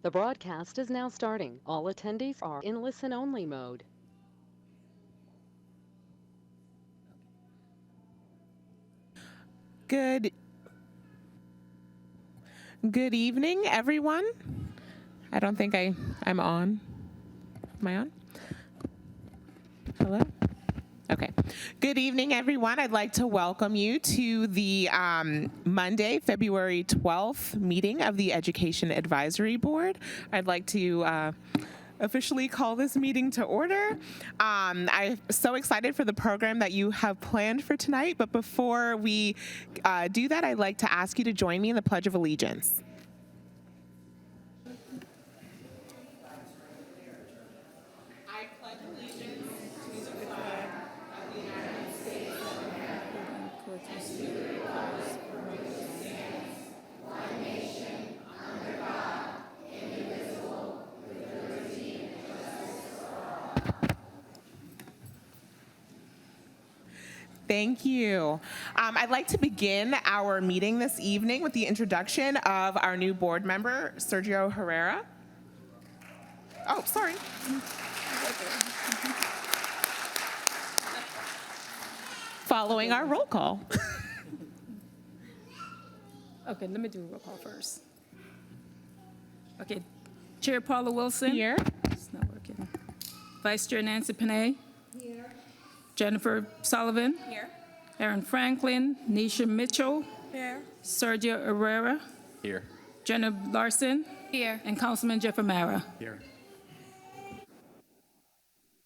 The broadcast is now starting. All attendees are in listen-only mode. Good evening, everyone. I don't think I'm on. Am I on? Hello? Okay. Good evening, everyone. I'd like to welcome you to the Monday, February 12th meeting of the Education Advisory Board. I'd like to officially call this meeting to order. I'm so excited for the program that you have planned for tonight, but before we do that, I'd like to ask you to join me in the Pledge of Allegiance. I pledge allegiance to the flag of the United States of America, Thank you. I'd like to begin our meeting this evening with the introduction of our new board member, Sergio Herrera. Oh, sorry. Following our roll call. Okay, let me do a roll call first. Okay, Chair Paula Wilson. Here. It's not working. Vice Chair Nancy Panay. Here. Jennifer Sullivan. Here. Aaron Franklin. Nisha Mitchell. Here. Sergio Herrera. Here. Jenna Larson. Here. And Councilman Jeff Amara. Here.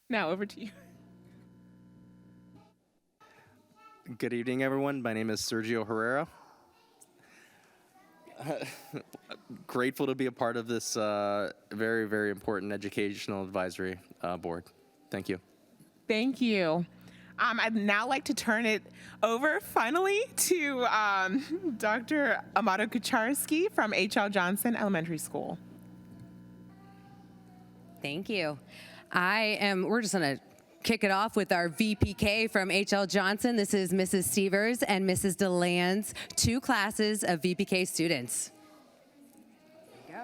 Now over to you. Good evening, everyone. My name is Sergio Herrera. Grateful to be a part of this very, very important educational advisory board. Thank you. Thank you. I'd now like to turn it over finally to Dr. Amato Kucharski from H.L. Johnson Elementary School. Thank you. We're just going to kick it off with our VPK from H.L. Johnson. This is Mrs. Stevers and Mrs. DeLand's two classes of VPK students. There you go.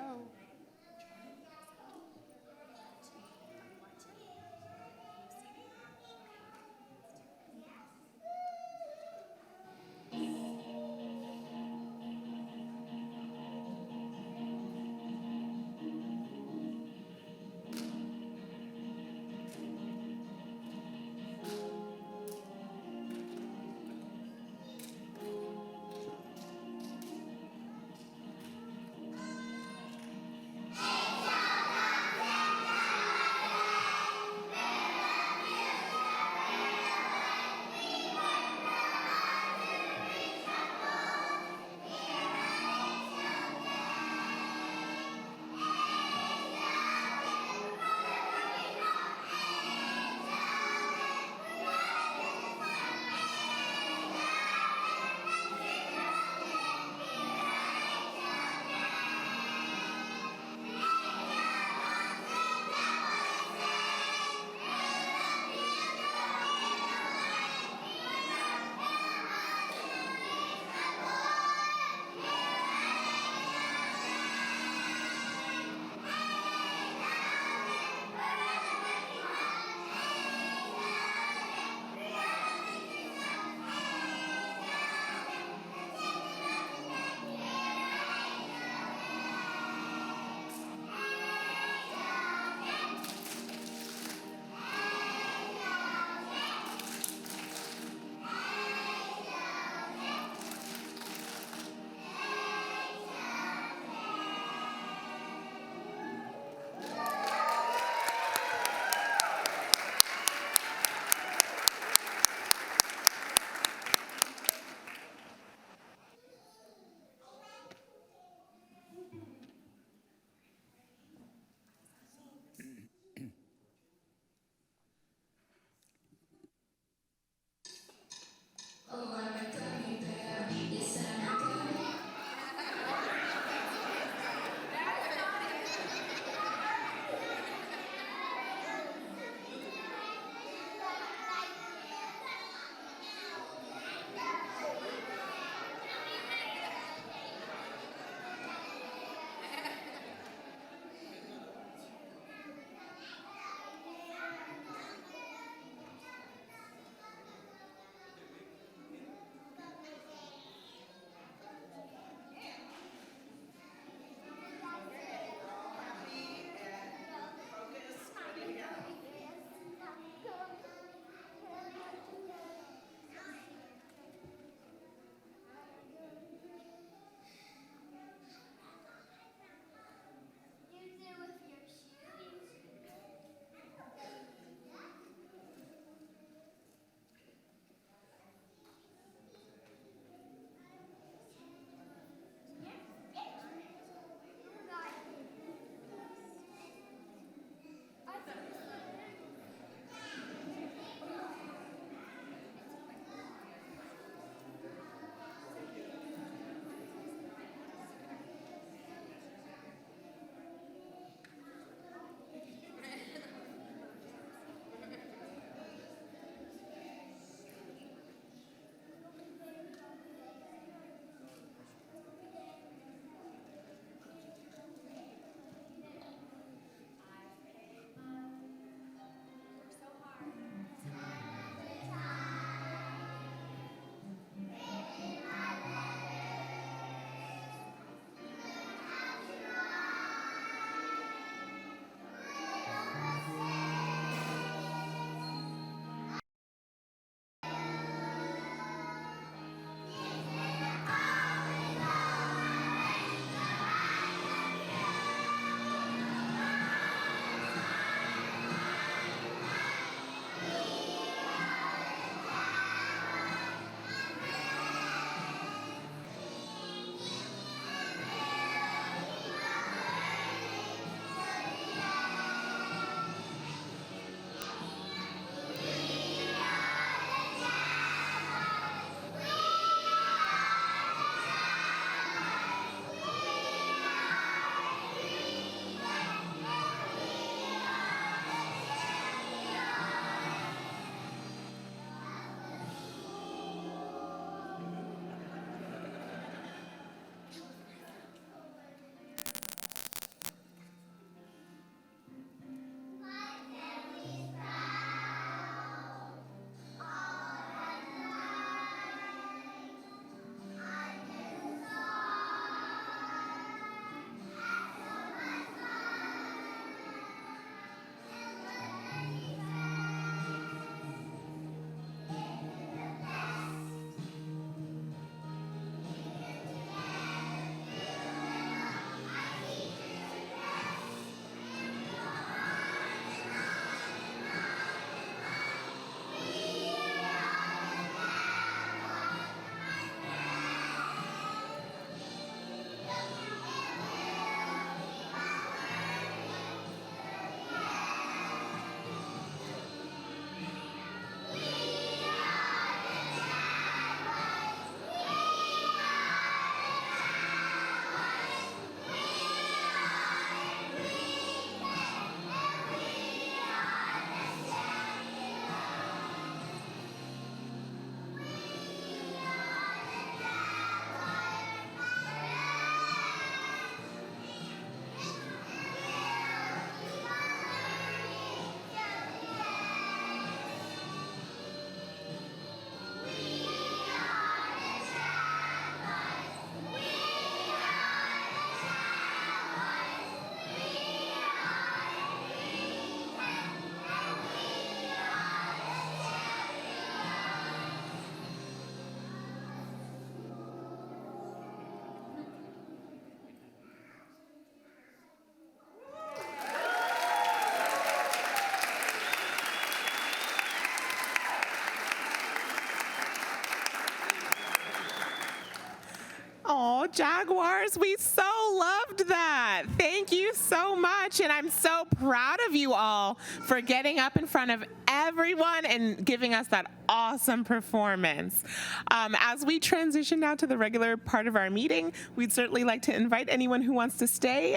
Jaguars. We so loved that. Thank you so much. And I'm so proud of you all for getting up in front of everyone and giving us that awesome performance. As we transition now to the regular part of our meeting, we'd certainly like to invite anyone who wants to stay.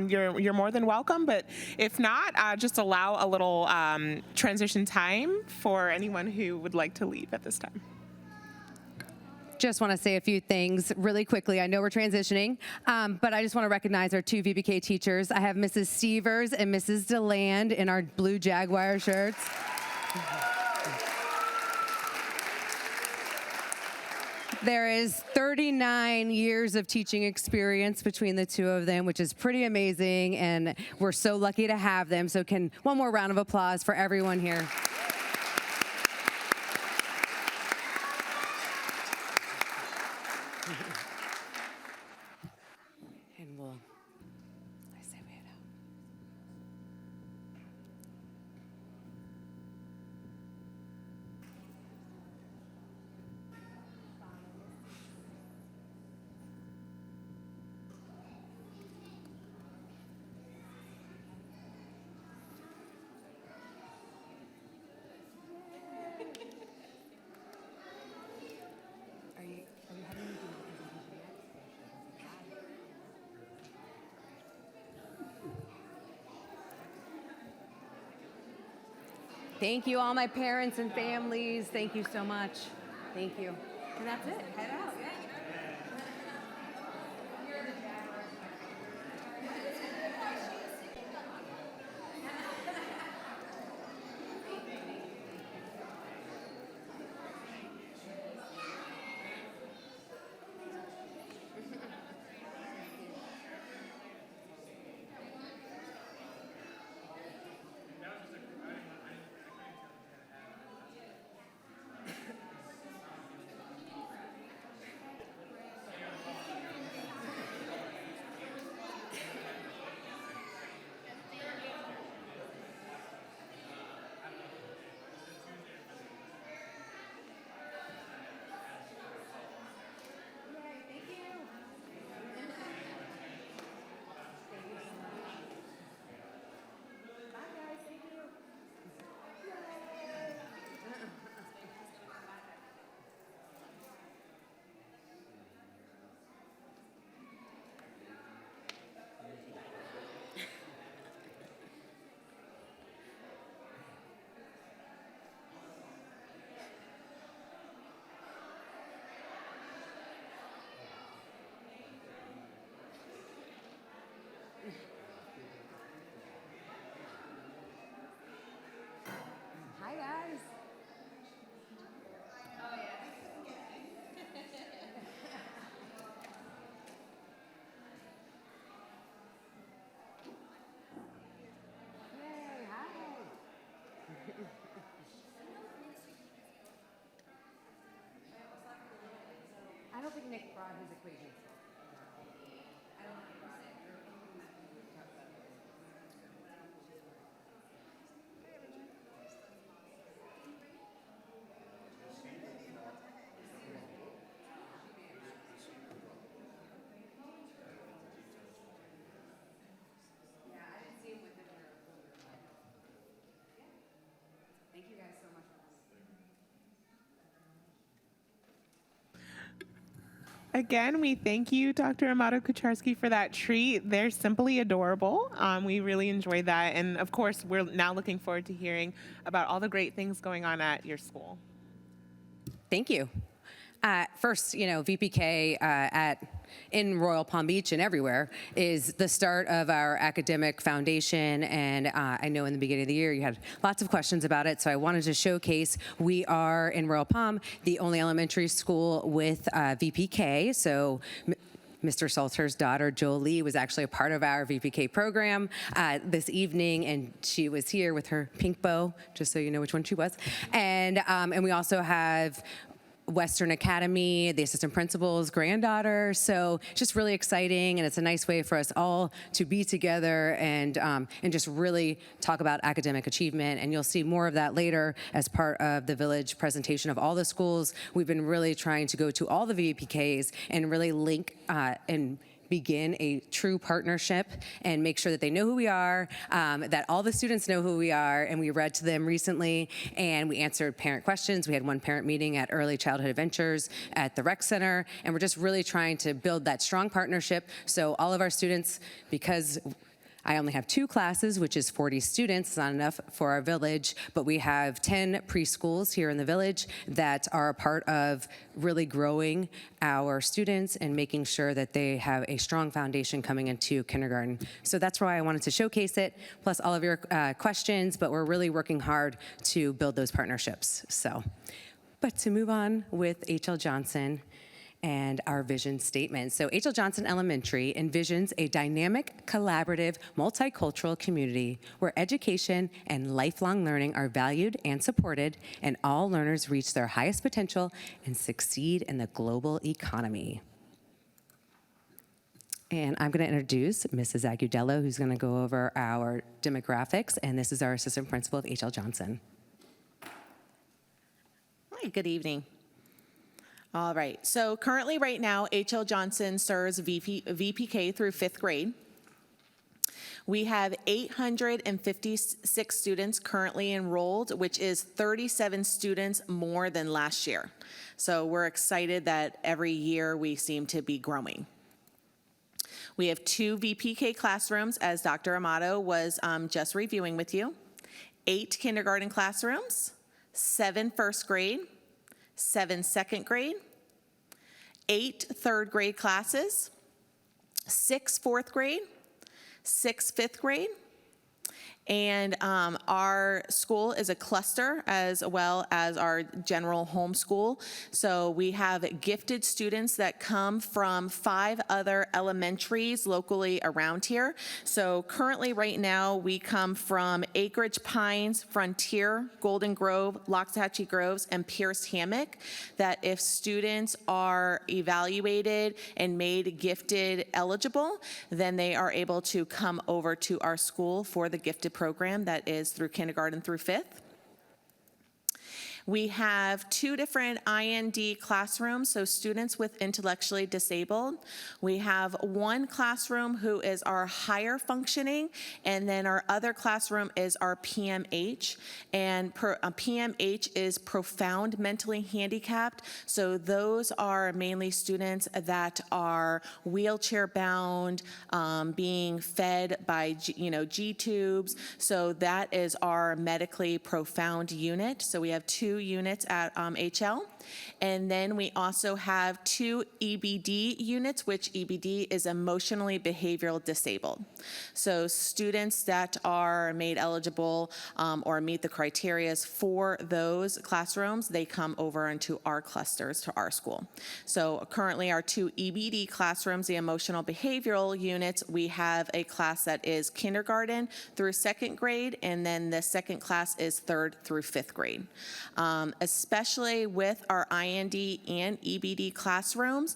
You're more than welcome, but if not, just allow a little transition time for anyone who would like to leave at this time. Just want to say a few things really quickly. I know we're transitioning, but I just want to recognize our two VPK teachers. I have Mrs. Stevers and Mrs. DeLand in our blue Jaguar shirts. There is 39 years of teaching experience between the two of them, which is pretty amazing, and we're so lucky to have them. So one more round of applause for everyone here. And I say we head out. Thank you, all my parents and families. Thank you so much. Thank you. And that's it. Head out. Yeah. Hi, guys. Yay, hi. I don't think Nick brought his equations. Thank you guys so much. Again, we thank you, Dr. Amato Kucharski, for that treat. They're simply adorable. We really enjoyed that. And of course, we're now looking forward to hearing about all the great things going on at your school. Thank you. First, VPK in Royal Palm Beach and everywhere is the start of our academic foundation. And I know in the beginning of the year you had lots of questions about it, so I wanted to showcase we are in Royal Palm, the only elementary school with VPK. So Mr. Salter's daughter, Jolie, was actually a part of our VPK program this evening, and she was here with her pink bow, just so you know which one she was. And we also have Western Academy, the assistant principal's granddaughter. So it's just really exciting, and it's a nice way for us all to be together and just really talk about academic achievement. And you'll see more of that later as part of the village presentation of all the schools. We've been really trying to go to all the VPKs and really link and begin a true partnership and make sure that they know who we are, that all the students know who we are, and we read to them recently, and we answered parent questions. We had one parent meeting at Early Childhood Adventures at the Rec Center, and we're just really trying to build that strong partnership so all of our students, because I only have 2 classes, which is 40 students. It's not enough for our village, but we have 10 preschools here in the village that are a part of really growing our students and making sure that they have a strong foundation coming into kindergarten. So that's why I wanted to showcase it, plus all of your questions, but we're really working hard to build those partnerships. But to move on with H.L. Johnson and our vision statement. So H.L. Johnson Elementary envisions a dynamic, collaborative, multicultural community where education and lifelong learning are valued and supported, and all learners reach their highest potential and succeed in the global economy. And I'm going to introduce Mrs. Agudelo, who's going to go over our demographics, and this is our assistant principal of H.L. Johnson. Hi, good evening. All right, so currently right now, H.L. Johnson serves VPK through 5th grade. We have 856 students currently enrolled, which is 37 students more than last year. So we're excited that every year we seem to be growing. We have 2 VPK classrooms, as Dr. Amato was just reviewing with you, 8 kindergarten classrooms, 7 first grade, 7 second grade, 8 third grade classes, 6 fourth grade, 6 fifth grade, and our school is a cluster as well as our general homeschool. So we have gifted students that come from 5 other elementaries locally around here. So currently right now we come from Acreage Pines, Frontier, Golden Grove, Loxahatchee Groves, and Pierce Hammock, that if students are evaluated and made gifted eligible, then they are able to come over to our school for the gifted program that is through kindergarten through 5th. We have 2 different IND classrooms, so students with intellectually disabled. We have 1 classroom who is our higher functioning, and then our other classroom is our PMH. And PMH is profound mentally handicapped, so those are mainly students that are wheelchair bound, being fed by G-tubes. So that is our medically profound unit. So we have 2 units at HL. And then we also have 2 EBD units, which EBD is emotionally behavioral disabled. So students that are made eligible or meet the criteria for those classrooms, they come over into our clusters to our school. So currently our 2 EBD classrooms, the emotional behavioral units, we have a class that is kindergarten through 2nd grade, and then the second class is 3rd through 5th grade. Especially with our IND and EBD classrooms,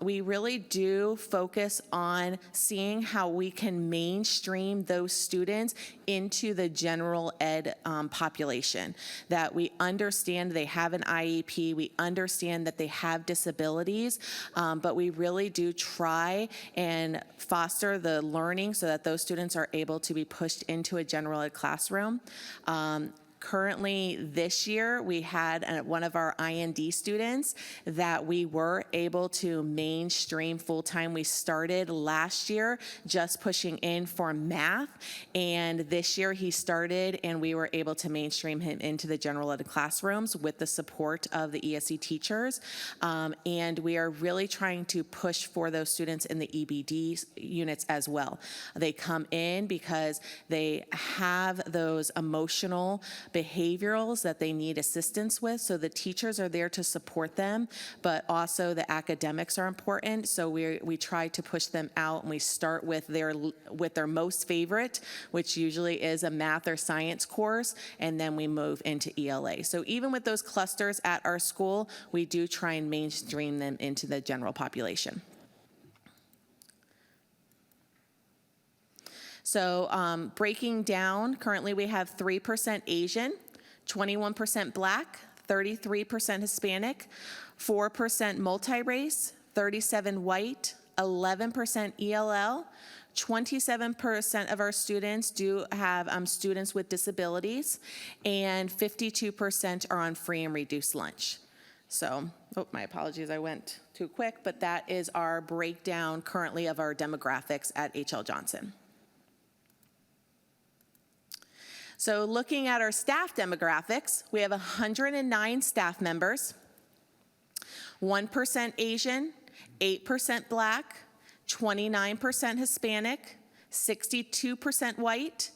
we really do focus on seeing how we can mainstream those students into the general ed population, that we understand they have an IEP, we understand that they have disabilities, but we really do try and foster the learning so that those students are able to be pushed into a general ed classroom. Currently, this year, we had one of our IND students that we were able to mainstream full-time. We started last year just pushing in for math, and this year he started and we were able to mainstream him into the general ed classrooms with the support of the ESE teachers. And we are really trying to push for those students in the EBD units as well. They come in because they have those emotional behaviorals that they need assistance with. So the teachers are there to support them, but also the academics are important. So we try to push them out, and we start with their most favorite, which usually is a math or science course, and then we move into ELA. So even with those clusters at our school, we do try and mainstream them into the general population. So breaking down, currently we have 3% Asian, 21% Black, 33% Hispanic, 4% multi-race, 37% white, 11% ELL, 27% of our students do have students with disabilities, and 52% are on free and reduced lunch. So, my apologies, I went too quick, but that is our breakdown currently of our demographics at H.L. Johnson. So looking at our staff demographics, we have 109 staff members, 1% Asian, 8% Black, 29% Hispanic, 62% white.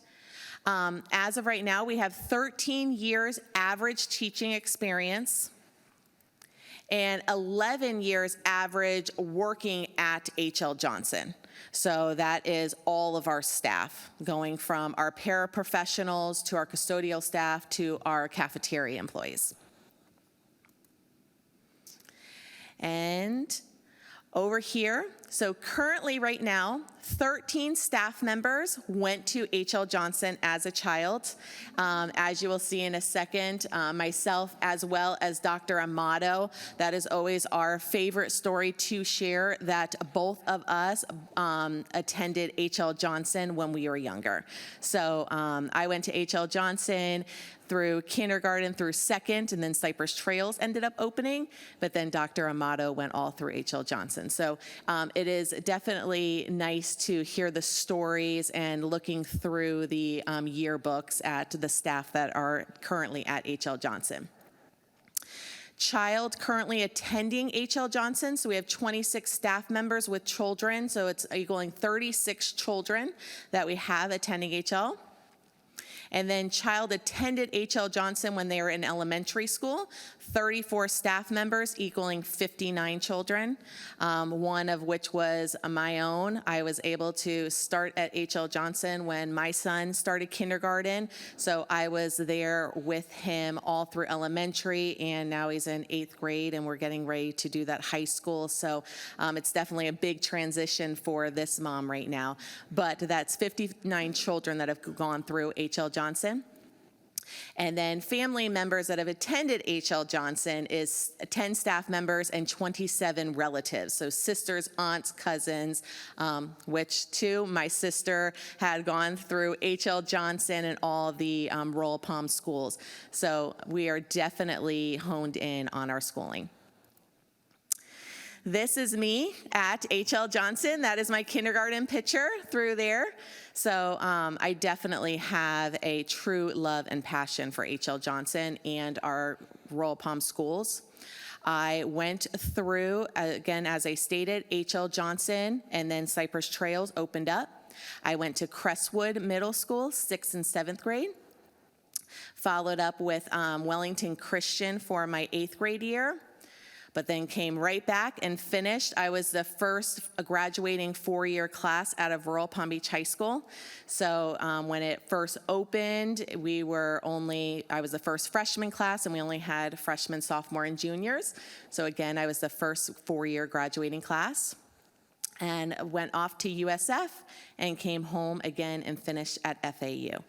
As of right now, we have 13 years average teaching experience and 11 years average working at H.L. Johnson. So that is all of our staff, going from our paraprofessionals to our custodial staff to our cafeteria employees. And over here, so currently right now, 13 staff members went to H.L. Johnson as a child. As you will see in a second, myself as well as Dr. Amato, that is always our favorite story to share, that both of us attended H.L. Johnson when we were younger. So I went to H.L. Johnson through kindergarten through second, and then Cypress Trails ended up opening, but then Dr. Amato went all through H.L. Johnson. So it is definitely nice to hear the stories and looking through the yearbooks at the staff that are currently at H.L. Johnson. Child currently attending H.L. Johnson, so we have 26 staff members with children, so it's equaling 36 children that we have attending H.L. And then child attended H.L. Johnson when they were in elementary school, 34 staff members equaling 59 children, one of which was my own. I was able to start at H.L. Johnson when my son started kindergarten, so I was there with him all through elementary, and now he's in 8th grade, and we're getting ready to do that high school. So it's definitely a big transition for this mom right now. But that's 59 children that have gone through H.L. Johnson. And then family members that have attended H.L. Johnson is 10 staff members and 27 relatives. So sisters, aunts, cousins, which too, my sister had gone through H.L. Johnson and all the Royal Palm schools. So we are definitely honed in on our schooling. This is me at H.L. Johnson. That is my kindergarten picture through there. So I definitely have a true love and passion for H.L. Johnson and our Royal Palm schools. I went through, again, as I stated, H.L. Johnson, and then Cypress Trails opened up. I went to Crestwood Middle School, 6th and 7th grade. Followed up with Wellington Christian for my 8th grade year, but then came right back and finished. I was the first graduating 4-year class out of Royal Palm Beach High School. So when it first opened, I was the first freshman class, and we only had freshmen, sophomore, and juniors. So again, I was the first 4-year graduating class, and went off to USF and came home again and finished at FAU.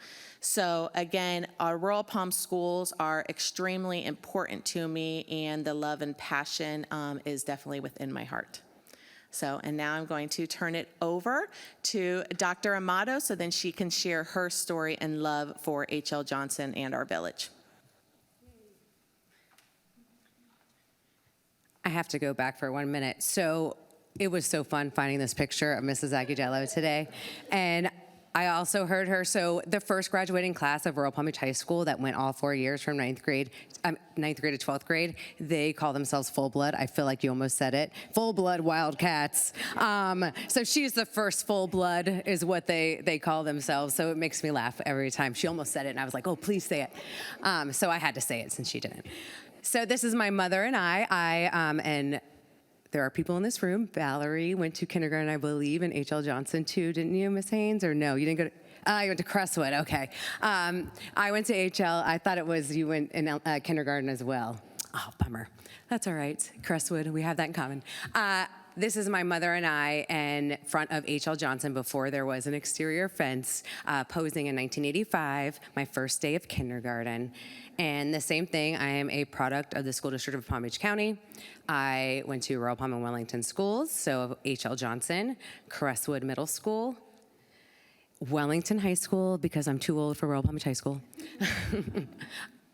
So again, our Royal Palm schools are extremely important to me, and the love and passion is definitely within my heart. So, and now I'm going to turn it over to Dr. Amato, so then she can share her story and love for H.L. Johnson and our village. I have to go back for 1 minute. So it was so fun finding this picture of Mrs. Agudelo today. And I also heard her. So the first graduating class of Royal Palm Beach High School that went all 4 years from ninth grade to 12th grade, they call themselves Full Blood. I feel like you almost said it. Full Blood Wildcats. So she's the first Full Blood is what they call themselves. So it makes me laugh every time. She almost said it, and I was like, oh, please say it. So I had to say it since she didn't. So this is my mother and I. And there are people in this room. Valerie went to kindergarten, I believe, in H.L. Johnson too, didn't you, Miss Haynes? Or no, you didn't go to, you went to Crestwood, okay. I went to H.L., I thought it was you went in kindergarten as well. Oh, bummer. That's all right, Crestwood, we have that in common. This is my mother and I in front of H.L. Johnson before there was an exterior fence, posing in 1985, my first day of kindergarten. And the same thing, I am a product of the School District of Palm Beach County. I went to Royal Palm and Wellington schools, so H.L. Johnson, Crestwood Middle School, Wellington High School, because I'm too old for Royal Palm Beach High School,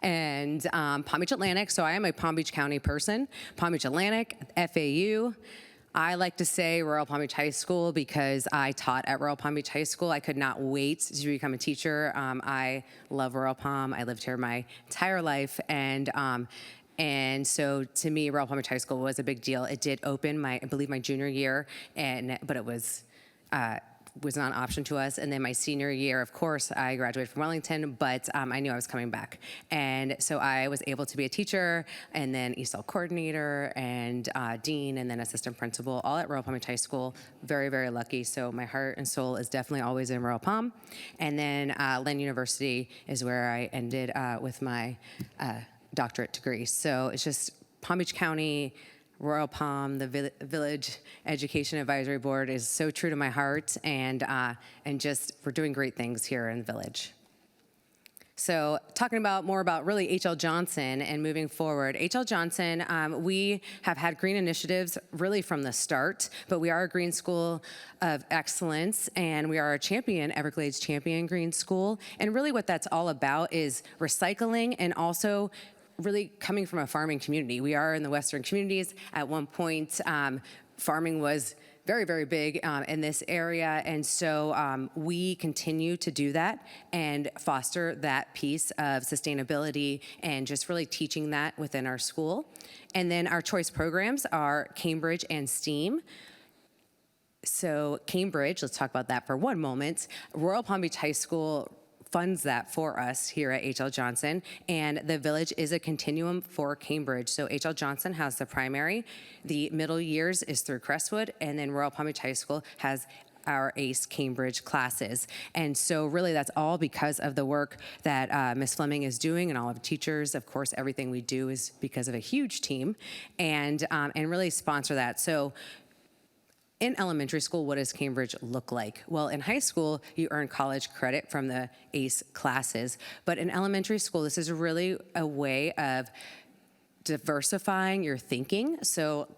and Palm Beach Atlantic, so I am a Palm Beach County person. Palm Beach Atlantic, FAU. I like to say Royal Palm Beach High School because I taught at Royal Palm Beach High School. I could not wait to become a teacher. I love Royal Palm. I lived here my entire life, and so to me, Royal Palm Beach High School was a big deal. It did open I believe my junior year, but it was not an option to us. And then my senior year, of course, I graduated from Wellington, but I knew I was coming back. And so I was able to be a teacher, and then ESOL coordinator, and dean, and then assistant principal, all at Royal Palm Beach High School. Very, very lucky. So my heart and soul is definitely always in Royal Palm. And then Lynn University is where I ended with my doctorate degree. So it's just Palm Beach County, Royal Palm, the Village Education Advisory Board is so true to my heart, and just we're doing great things here in the village. So talking more about really H.L. Johnson and moving forward. H.L. Johnson, we have had green initiatives really from the start, but we are a green school of excellence, and we are a champion, Everglades champion green school. And really what that's all about is recycling and also really coming from a farming community. We are in the Western communities. At one point, farming was very, very big in this area, and so we continue to do that and foster that piece of sustainability and just really teaching that within our school. And then our choice programs are Cambridge and STEAM. So Cambridge, let's talk about that for one moment. Royal Palm Beach High School funds that for us here at H.L. Johnson, and the village is a continuum for Cambridge. So H.L. Johnson has the primary, the middle years is through Crestwood, and then Royal Palm Beach High School has our ACE Cambridge classes. And so really that's all because of the work that Ms. Fleming is doing and all of the teachers. Of course, everything we do is because of a huge team, and really sponsor that. So in elementary school, what does Cambridge look like? Well, in high school, you earn college credit from the ACE classes. But in elementary school, this is really a way of diversifying your thinking. So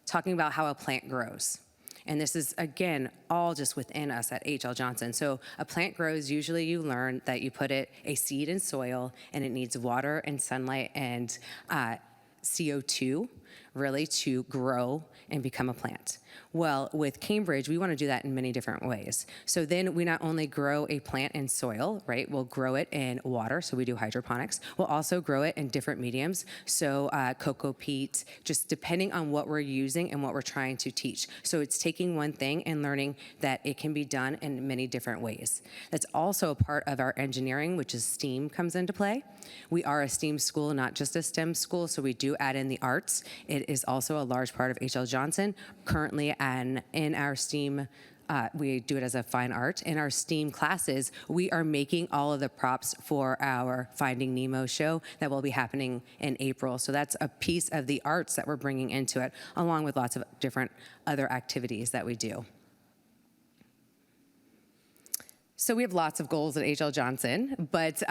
talking about how a plant grows. And this is, again, all just within us at H.L. Johnson. So a plant grows, usually you learn that you put a seed in soil, and it needs water and sunlight and CO2 really to grow and become a plant. Well, with Cambridge, we want to do that in many different ways. So then we not only grow a plant in soil, right? We'll grow it in water, so we do hydroponics. We'll also grow it in different mediums, so cocoa peat, just depending on what we're using and what we're trying to teach. So it's taking one thing and learning that it can be done in many different ways. That's also a part of our engineering, which is STEAM comes into play. We are a STEAM school, not just a STEM school, so we do add in the arts. It is also a large part of H.L. Johnson. Currently, and in our STEAM, we do it as a fine art. In our STEAM classes, we are making all of the props for our Finding Nemo show that will be happening in April. So that's a piece of the arts that we're bringing into it, along with lots of different other activities that we do. So we have lots of goals at H.L. Johnson, but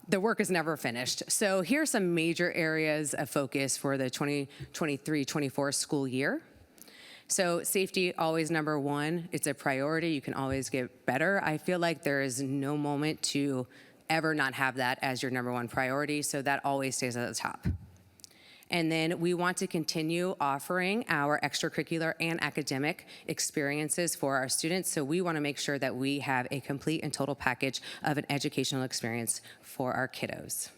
the work is never finished. So here are some major areas of focus for the 2023-24 school year. So safety, always number one. It's a priority. You can always get better. I feel like there is no moment to ever not have that as your number one priority, so that always stays at the top. And then we want to continue offering our extracurricular and academic experiences for our students. So we want to make sure that we have a complete and total package of an educational experience for our kiddos.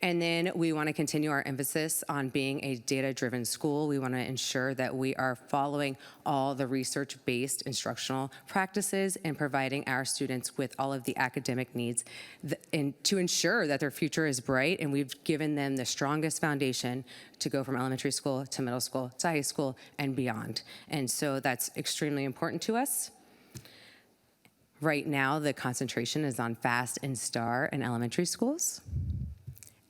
And then we want to continue our emphasis on being a data-driven school. We want to ensure that we are following all the research-based instructional practices and providing our students with all of the academic needs and to ensure that their future is bright, and we've given them the strongest foundation to go from elementary school to middle school to high school and beyond. And so that's extremely important to us. Right now, the concentration is on FAST and STAR in elementary schools.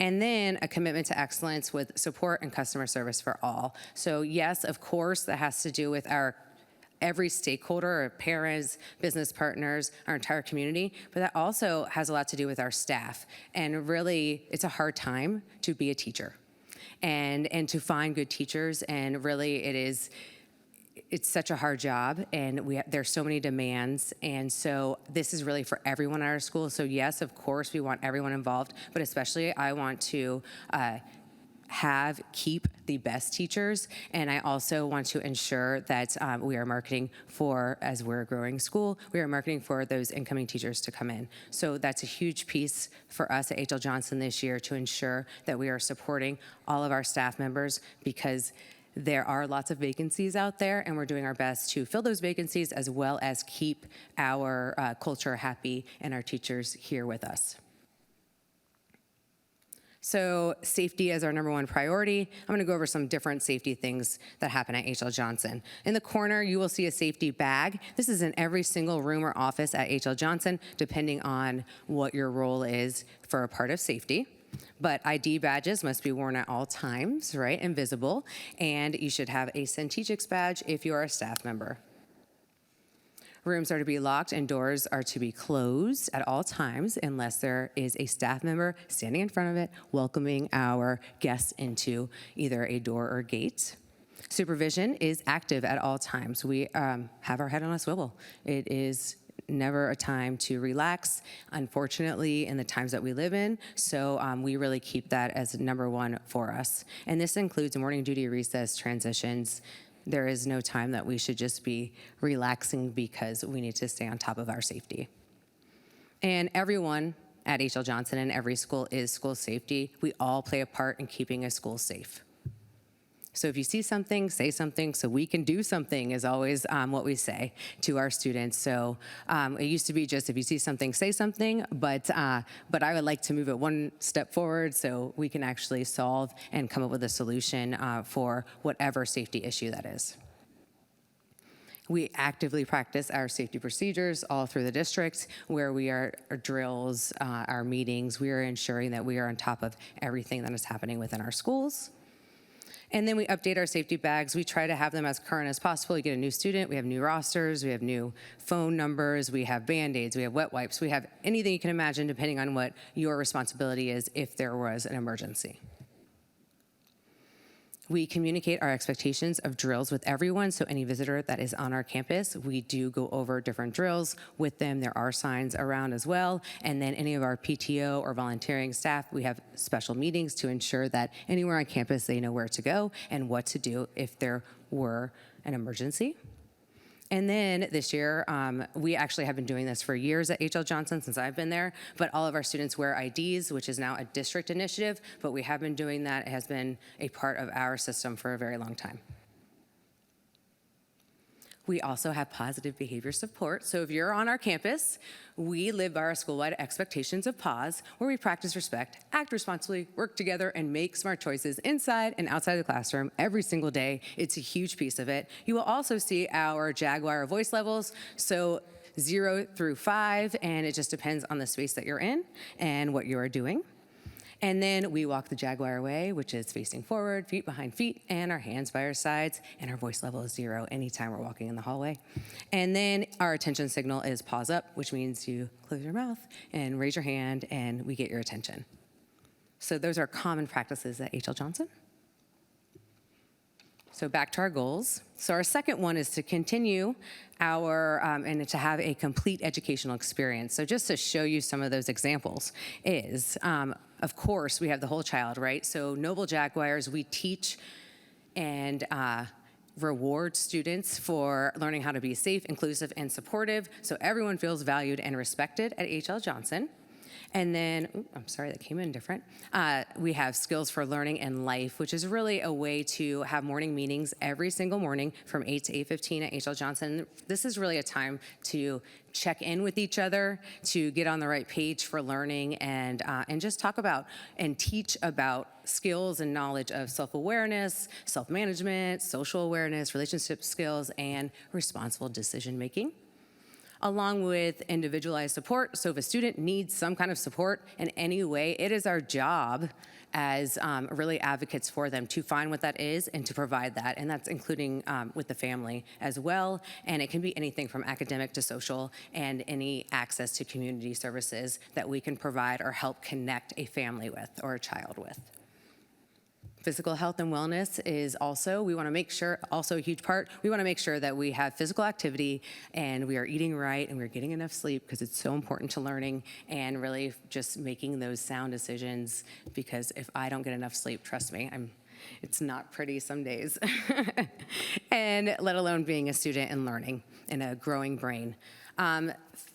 And then a commitment to excellence with support and customer service for all. So yes, of course, that has to do with every stakeholder, our parents, business partners, our entire community, but that also has a lot to do with our staff. And really, it's a hard time to be a teacher and to find good teachers, and really it's such a hard job, and there's so many demands, and so this is really for everyone at our school. So yes, of course, we want everyone involved, but especially I want to keep the best teachers, and I also want to ensure that we are marketing for, as we're a growing school, we are marketing for those incoming teachers to come in. So that's a huge piece for us at H.L. Johnson this year, to ensure that we are supporting all of our staff members, because there are lots of vacancies out there, and we're doing our best to fill those vacancies as well as keep our culture happy and our teachers here with us. So safety is our number one priority. I'm going to go over some different safety things that happen at H.L. Johnson. In the corner, you will see a safety bag. This is in every single room or office at H.L. Johnson, depending on what your role is for a part of safety. But ID badges must be worn at all times, right, and visible. And you should have a Centegix badge if you are a staff member. Rooms are to be locked and doors are to be closed at all times unless there is a staff member standing in front of it welcoming our guests into either a door or gate. Supervision is active at all times. We have our head on a swivel. It is never a time to relax, unfortunately, in the times that we live in. So we really keep that as number one for us. And this includes morning duty, recess, transitions. There is no time that we should just be relaxing because we need to stay on top of our safety. And everyone at H.L. Johnson and every school is school safety. We all play a part in keeping a school safe. So if you see something, say something so we can do something is always what we say to our students. So it used to be just if you see something, say something, but I would like to move it one step forward so we can actually solve and come up with a solution for whatever safety issue that is. We actively practice our safety procedures all through the district, where we are our drills, our meetings. We are ensuring that we are on top of everything that is happening within our schools. And then we update our safety bags. We try to have them as current as possible. You get a new student, we have new rosters, we have new phone numbers, we have Band-Aids, we have wet wipes, we have anything you can imagine depending on what your responsibility is if there was an emergency. We communicate our expectations of drills with everyone, so any visitor that is on our campus, we do go over different drills with them. There are signs around as well. And then any of our PTO or volunteering staff, we have special meetings to ensure that anywhere on campus they know where to go and what to do if there were an emergency. And then this year, we actually have been doing this for years at H.L. Johnson since I've been there, but all of our students wear IDs, which is now a district initiative, but we have been doing that. It has been a part of our system for a very long time. We also have positive behavior support. So if you're on our campus, we live by our school-wide expectations of PAWS, where we practice respect, act responsibly, work together, and make smart choices inside and outside the classroom every single day. It's a huge piece of it. You will also see our Jaguar voice levels. So 0 through 5, and it just depends on the space that you're in and what you are doing. And then we walk the Jaguar way, which is facing forward, feet behind feet, and our hands by our sides, and our voice level is 0 anytime we're walking in the hallway. And then our attention signal is paws up, which means you close your mouth and raise your hand, and we get your attention. So those are common practices at H.L. Johnson. So back to our goals. So our second one is to continue our, and to have a complete educational experience. So just to show you some of those examples is, of course, we have the whole child, right? So Noble Jaguars, we teach and reward students for learning how to be safe, inclusive, and supportive, so everyone feels valued and respected at H.L. Johnson. And then, I'm sorry, that came in different. We have Skills for Learning and Life, which is really a way to have morning meetings every single morning from 8 to 8:15 at H.L. Johnson. This is really a time to check in with each other, to get on the right page for learning, and just talk about and teach about skills and knowledge of self-awareness, self-management, social awareness, relationship skills, and responsible decision-making, along with individualized support. So if a student needs some kind of support in any way, it is our job as really advocates for them to find what that is and to provide that. And that's including with the family as well. And it can be anything from academic to social, and any access to community services that we can provide or help connect a family with or a child with. Physical health and wellness is also, we want to make sure, also a huge part, we want to make sure that we have physical activity and we are eating right and we're getting enough sleep, because it's so important to learning and really just making those sound decisions, because if I don't get enough sleep, trust me, it's not pretty some days. And let alone being a student and learning in a growing brain.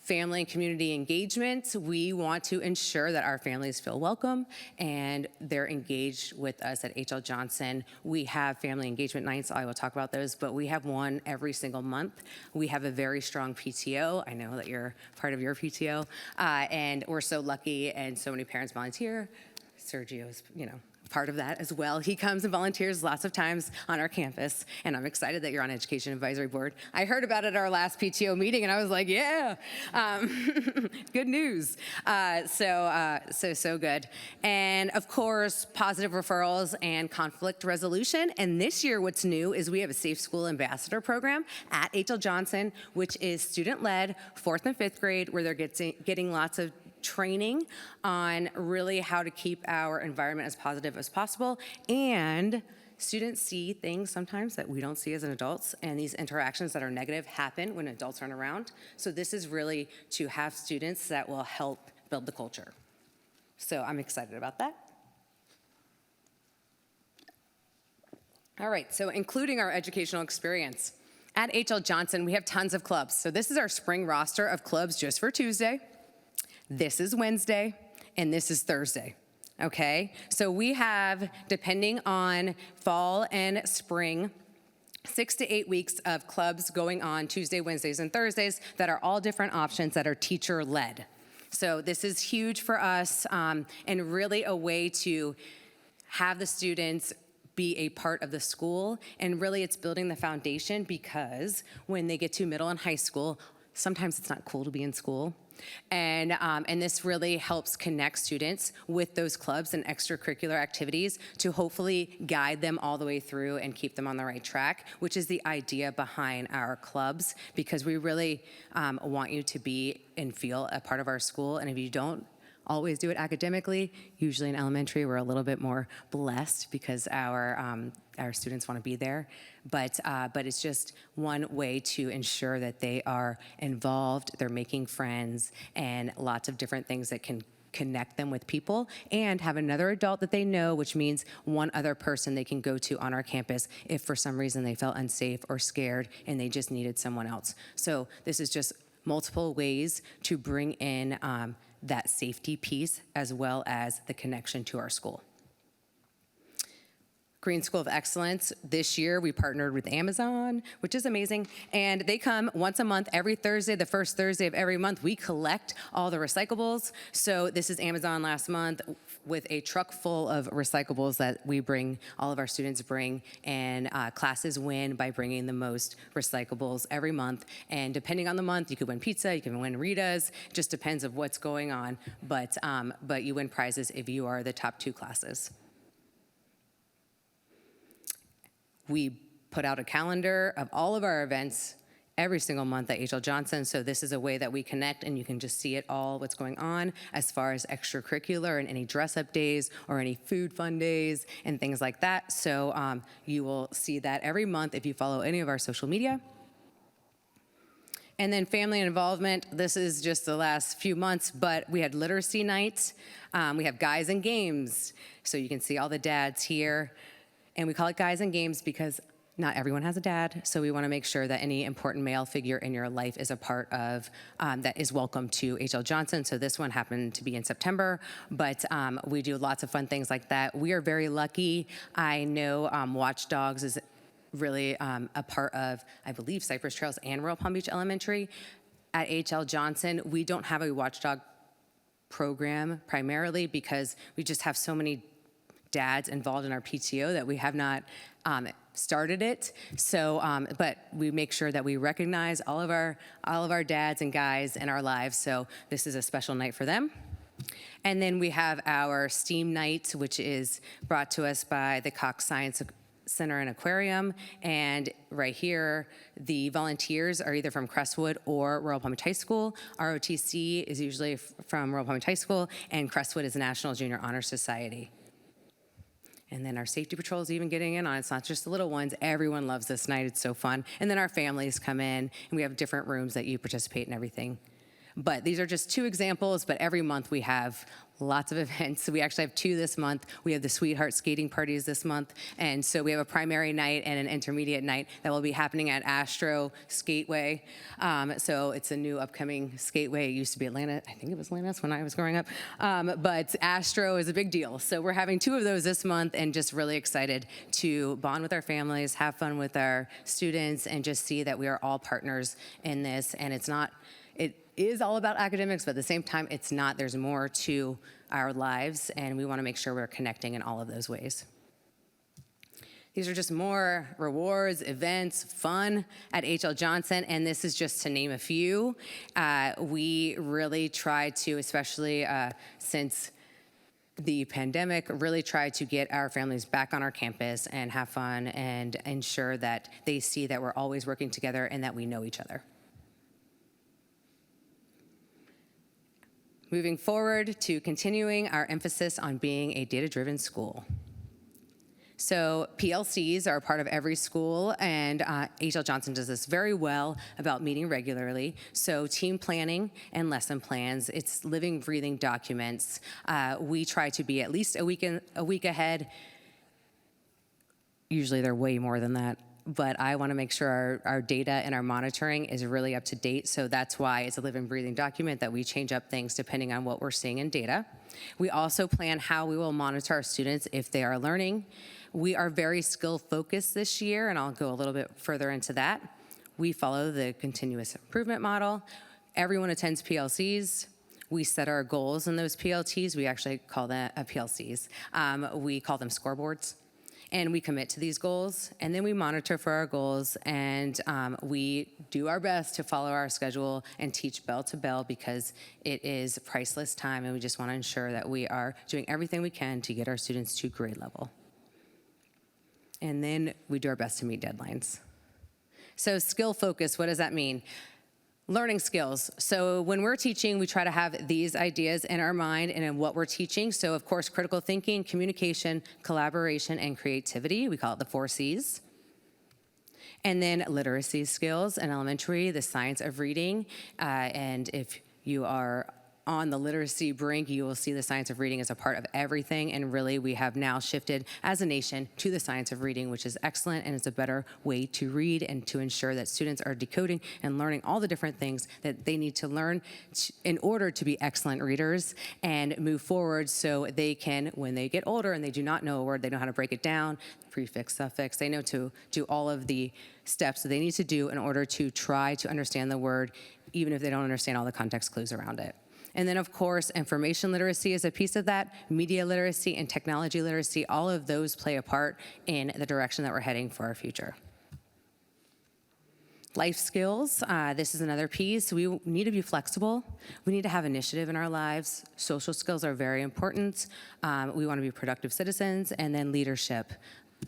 Family and community engagement, we want to ensure that our families feel welcome and they're engaged with us at H.L. Johnson. We have family engagement nights. I will talk about those, but we have one every single month. We have a very strong PTO. I know that you're part of your PTO, and we're so lucky, and so many parents volunteer. Sergio's, part of that as well. He comes and volunteers lots of times on our campus, and I'm excited that you're on Education Advisory Board. I heard about it at our last PTO meeting, and I was like, yeah, good news. So good. And of course, positive referrals and conflict resolution. And this year, what's new is we have a Safe School Ambassador program at H.L. Johnson, which is student-led, 4th and 5th grade, where they're getting lots of training on really how to keep our environment as positive as possible. And students see things sometimes that we don't see as an adults, and these interactions that are negative happen when adults aren't around. So this is really to have students that will help build the culture. So I'm excited about that. All right, so including our educational experience. At H.L. Johnson, we have tons of clubs. So this is our spring roster of clubs just for Tuesday. This is Wednesday, and this is Thursday, okay? So we have, depending on fall and spring, 6 to 8 weeks of clubs going on Tuesday, Wednesdays, and Thursdays that are all different options that are teacher-led. So this is huge for us, and really a way to have the students be a part of the school, and really it's building the foundation, because when they get to middle and high school, sometimes it's not cool to be in school. And this really helps connect students with those clubs and extracurricular activities to hopefully guide them all the way through and keep them on the right track, which is the idea behind our clubs, because we really want you to be and feel a part of our school. And if you don't always do it academically, usually in elementary we're a little bit more blessed because our students want to be there, but it's just one way to ensure that they are involved, they're making friends, and lots of different things that can connect them with people, and have another adult that they know, which means one other person they can go to on our campus if for some reason they felt unsafe or scared and they just needed someone else. So this is just multiple ways to bring in that safety piece as well as the connection to our school. Green School of Excellence, this year we partnered with Amazon, which is amazing, and they come once a month, every Thursday, the first Thursday of every month. We collect all the recyclables. So this is Amazon last month with a truck full of recyclables that we bring, all of our students bring, and classes win by bringing the most recyclables every month. And depending on the month, you could win pizza, you can win Ritas, it just depends of what's going on, but you win prizes if you are the top 2 classes. We put out a calendar of all of our events every single month at H.L. Johnson, so this is a way that we connect, and you can just see it all, what's going on as far as extracurricular and any dress-up days or any food fun days and things like that. So you will see that every month if you follow any of our social media. And then family involvement, this is just the last few months, but we had literacy nights. We have Guys and Games. So you can see all the dads here. And we call it Guys and Games because not everyone has a dad. So we want to make sure that any important male figure in your life is a part of, that is welcome to H.L. Johnson. So this one happened to be in September, but we do lots of fun things like that. We are very lucky. I know Watchdogs is really a part of, I believe, Cypress Trails and Royal Palm Beach Elementary. At H.L. Johnson, we don't have a watchdog program primarily because we just have so many dads involved in our PTO that we have not started it. So, but we make sure that we recognize all of our dads and guys in our lives. So this is a special night for them. And then we have our STEAM night, which is brought to us by the Cox Science Center and Aquarium. And right here, the volunteers are either from Crestwood or Royal Palm Beach High School. ROTC is usually from Royal Palm Beach High School, and Crestwood is the National Junior Honor Society. And then our safety patrol is even getting in on it. It's not just the little ones. Everyone loves this night. It's so fun. And then our families come in, and we have different rooms that you participate in everything. But these are just two examples, but every month we have lots of events. So we actually have 2 this month. We have the Sweetheart skating parties this month. And so we have a primary night and an intermediate night that will be happening at Astro Skateway. So it's a new upcoming skateway. It used to be Atlanta. I think it was Atlantis when I was growing up. But Astro is a big deal. So we're having 2 of those this month and just really excited to bond with our families, have fun with our students, and just see that we are all partners in this. And it is all about academics, but at the same time, it's not. There's more to our lives, and we want to make sure we're connecting in all of those ways. These are just more rewards, events, fun at H.L. Johnson, and this is just to name a few. We really try to, especially since the pandemic, really try to get our families back on our campus and have fun and ensure that they see that we're always working together and that we know each other. Moving forward to continuing our emphasis on being a data-driven school. So PLCs are a part of every school, and H.L. Johnson does this very well about meeting regularly. So team planning and lesson plans, it's living, breathing documents. We try to be at least a week ahead. Usually they're way more than that. But I want to make sure our data and our monitoring is really up to date. So that's why it's a living, breathing document that we change up things depending on what we're seeing in data. We also plan how we will monitor our students if they are learning. We are very skill focused this year, and I'll go a little bit further into that. We follow the continuous improvement model. Everyone attends PLCs. We set our goals in those PLTs. We actually call them PLCs. We call them scoreboards. And we commit to these goals, and then we monitor for our goals, and we do our best to follow our schedule and teach bell to bell because it is priceless time, and we just want to ensure that we are doing everything we can to get our students to grade level. And then we do our best to meet deadlines. So skill focus, what does that mean? Learning skills. So when we're teaching, we try to have these ideas in our mind and in what we're teaching. So of course, critical thinking, communication, collaboration, and creativity. We call it the 4 C's. And then literacy skills in elementary, the science of reading. And if you are on the literacy brink, you will see the science of reading as a part of everything. And really, we have now shifted as a nation to the science of reading, which is excellent, and it's a better way to read and to ensure that students are decoding and learning all the different things that they need to learn in order to be excellent readers and move forward so they can, when they get older and they do not know a word, they know how to break it down, prefix, suffix, they know to do all of the steps that they need to do in order to try to understand the word, even if they don't understand all the context clues around it. And then, of course, information literacy is a piece of that, media literacy and technology literacy, all of those play a part in the direction that we're heading for our future. Life skills, this is another piece. We need to be flexible. We need to have initiative in our lives. Social skills are very important. We want to be productive citizens, and then leadership.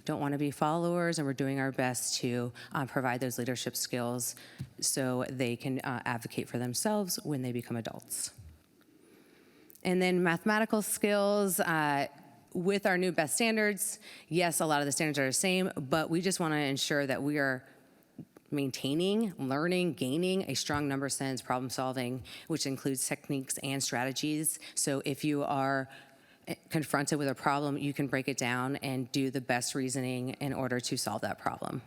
Don't want to be followers, and we're doing our best to provide those leadership skills so they can advocate for themselves when they become adults. And then mathematical skills, with our new best standards, yes, a lot of the standards are the same, but we just want to ensure that we are maintaining, learning, gaining a strong number sense, problem solving, which includes techniques and strategies. So if you are confronted with a problem, you can break it down and do the best reasoning in order to solve that problem.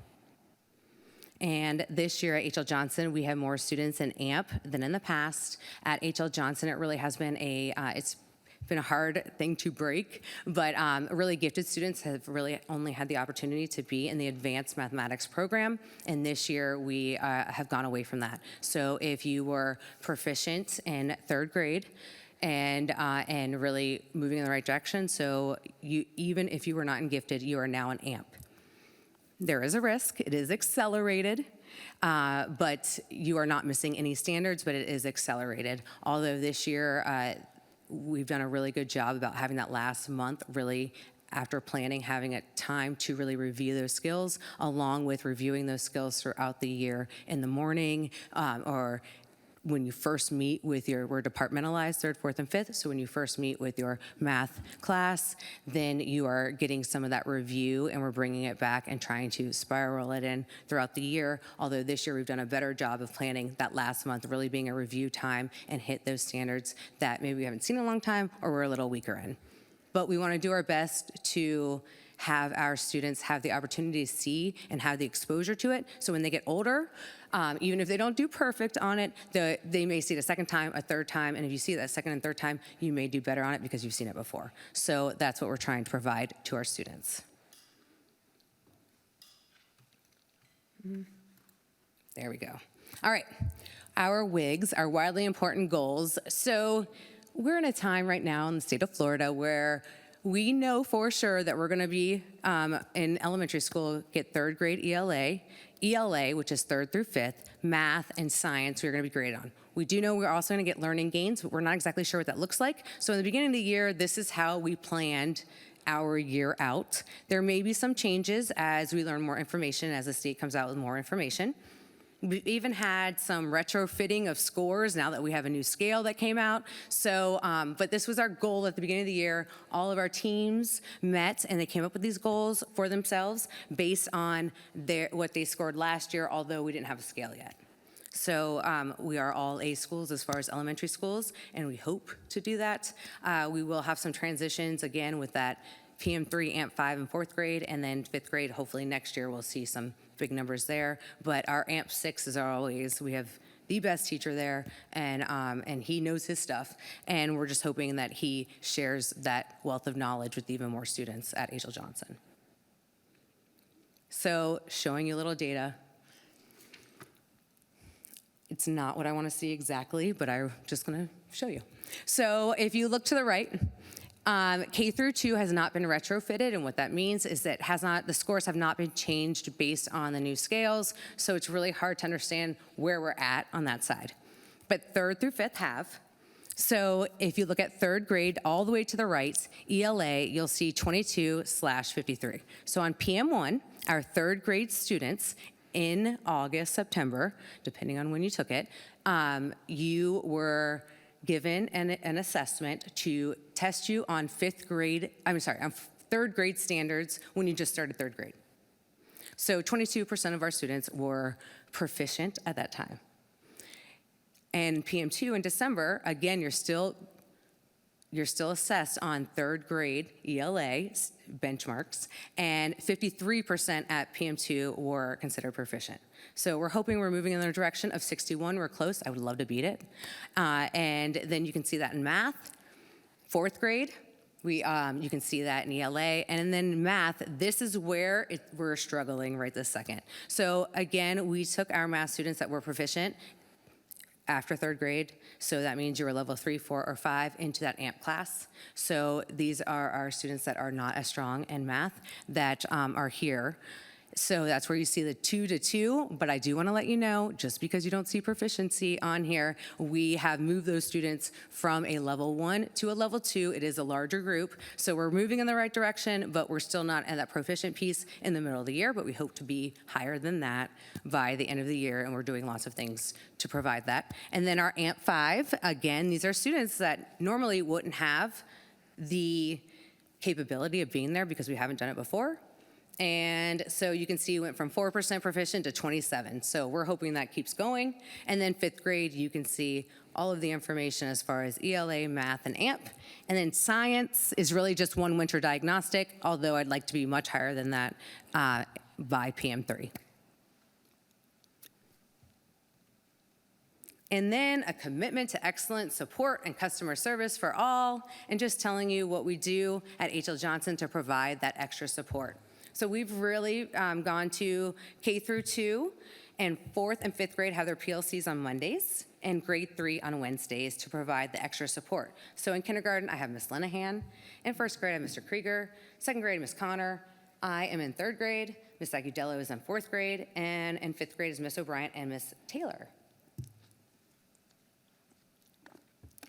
And this year at H.L. Johnson, we have more students in AMP than in the past. At H.L. Johnson, it really has been it's been a hard thing to break, but really gifted students have really only had the opportunity to be in the advanced mathematics program, and this year we have gone away from that. So if you were proficient in third grade, and really moving in the right direction, so even if you were not in gifted, you are now in AMP. There is a risk, it is accelerated, but you are not missing any standards, but it is accelerated. Although this year, we've done a really good job about having that last month really after planning, having a time to really review those skills, along with reviewing those skills throughout the year in the morning, or when you first meet with we're departmentalized, 3rd, 4th, and 5th, so when you first meet with your math class, then you are getting some of that review, and we're bringing it back and trying to spiral it in throughout the year, although this year we've done a better job of planning that last month really being a review time and hit those standards that maybe we haven't seen in a long time or we're a little weaker in. But we want to do our best to have our students have the opportunity to see and have the exposure to it. So when they get older, even if they don't do perfect on it, they may see it a second time, a third time, and if you see it that second and third time, you may do better on it because you've seen it before. So that's what we're trying to provide to our students. There we go. All right, our WIGs, our wildly important goals. So we're in a time right now in the state of Florida where we know for sure that we're going to be in elementary school, get 3rd grade ELA, which is 3rd through 5th, math and science we're going to be graded on. We do know we're also going to get learning gains, but we're not exactly sure what that looks like. So in the beginning of the year, this is how we planned our year out. There may be some changes as we learn more information, as the state comes out with more information. We've even had some retrofitting of scores now that we have a new scale that came out. So, but this was our goal at the beginning of the year. All of our teams met and they came up with these goals for themselves based on what they scored last year, although we didn't have a scale yet. So we are all A schools as far as elementary schools, and we hope to do that. We will have some transitions again with that PM3, AMP5 in 4th grade, and then 5th grade, hopefully next year we'll see some big numbers there. But our AMP6 is always, we have the best teacher there, and he knows his stuff. And we're just hoping that he shares that wealth of knowledge with even more students at H.L. Johnson. So showing you a little data. It's not what I want to see exactly, but I'm just going to show you. So if you look to the right, K through 2 has not been retrofitted, and what that means is that the scores have not been changed based on the new scales, so it's really hard to understand where we're at on that side. But 3rd through 5th have. So if you look at 3rd grade all the way to the right, ELA, you'll see 22/53. So on PM1, our 3rd grade students in August, September, depending on when you took it, you were given an assessment to test you on 3rd grade standards when you just started 3rd grade. So 22% of our students were proficient at that time. And PM2 in December, again, you're still assessed on 3rd grade ELA benchmarks, and 53% at PM2 were considered proficient. So we're hoping we're moving in the direction of 61. We're close. I would love to beat it. And then you can see that in math. 4th grade, you can see that in ELA. And then math, this is where we're struggling right this second. So again, we took our math students that were proficient after 3rd grade, so that means you were level 3, 4, or 5 into that AMP class. So these are our students that are not as strong in math that are here. So that's where you see the 2 to 2, but I do want to let you know, just because you don't see proficiency on here, we have moved those students from a level 1 to a level 2. It is a larger group, so we're moving in the right direction, but we're still not at that proficient piece in the middle of the year, but we hope to be higher than that by the end of the year, and we're doing lots of things to provide that. And then our AMP5, again, these are students that normally wouldn't have the capability of being there because we haven't done it before. And so you can see it went from 4% proficient to 27. So we're hoping that keeps going. And then 5th grade, you can see all of the information as far as ELA, math, and AMP. And then science is really just one winter diagnostic, although I'd like to be much higher than that by PM3. And then a commitment to excellent support and customer service for all, and just telling you what we do at H.L. Johnson to provide that extra support. So we've really gone to K through 2, and 4th and 5th grade have their PLCs on Mondays, and grade 3 on Wednesdays to provide the extra support. So in kindergarten, I have Miss Lenahan. In 1st grade, I have Mr. Krieger. 2nd grade, Miss Connor. I am in 3rd grade. Miss Agudello is in 4th grade, and in 5th grade is Miss O'Brien and Miss Taylor.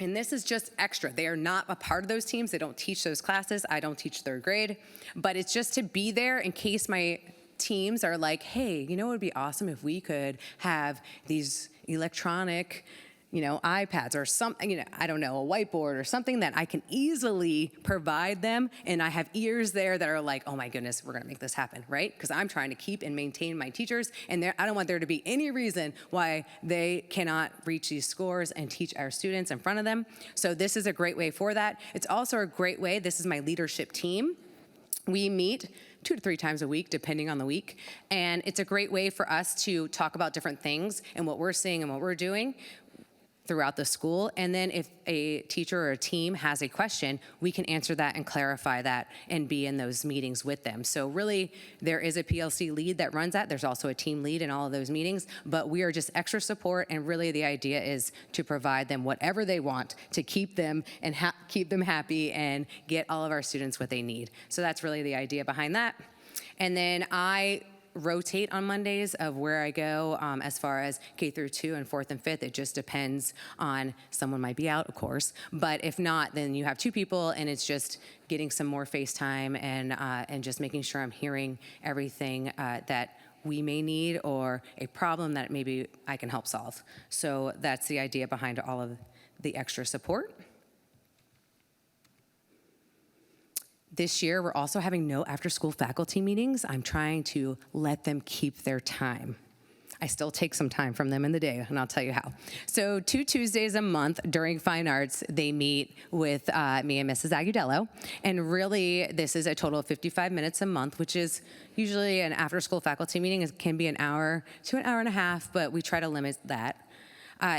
And this is just extra. They are not a part of those teams. They don't teach those classes. I don't teach 3rd grade. But it's just to be there in case my teams are like, hey, you know what would be awesome if we could have these electronic, iPads or something, I don't know, a whiteboard or something that I can easily provide them. And I have ears there that are like, oh my goodness, we're gonna make this happen, right? Because I'm trying to keep and maintain my teachers, and I don't want there to be any reason why they cannot reach these scores and teach our students in front of them. So this is a great way for that. It's also a great way, this is my leadership team. We meet 2 to 3 times a week, depending on the week. And it's a great way for us to talk about different things and what we're seeing and what we're doing throughout the school. And then if a teacher or a team has a question, we can answer that and clarify that and be in those meetings with them. So really, there is a PLC lead that runs that. There's also a team lead in all of those meetings, but we are just extra support, and really the idea is to provide them whatever they want to keep them and keep them happy and get all of our students what they need. So that's really the idea behind that. And then I rotate on Mondays of where I go as far as K through 2 and 4th and 5th. It just depends on, someone might be out, of course, but if not, then you have 2 people, and it's just getting some more face time and just making sure I'm hearing everything that we may need or a problem that maybe I can help solve. So that's the idea behind all of the extra support. This year, we're also having no after-school faculty meetings. I'm trying to let them keep their time. I still take some time from them in the day, and I'll tell you how. So 2 Tuesdays a month during Fine Arts, they meet with me and Mrs. Agudello. And really, this is a total of 55 minutes a month, which is usually an after-school faculty meeting. It can be an hour to an hour and a half, but we try to limit that.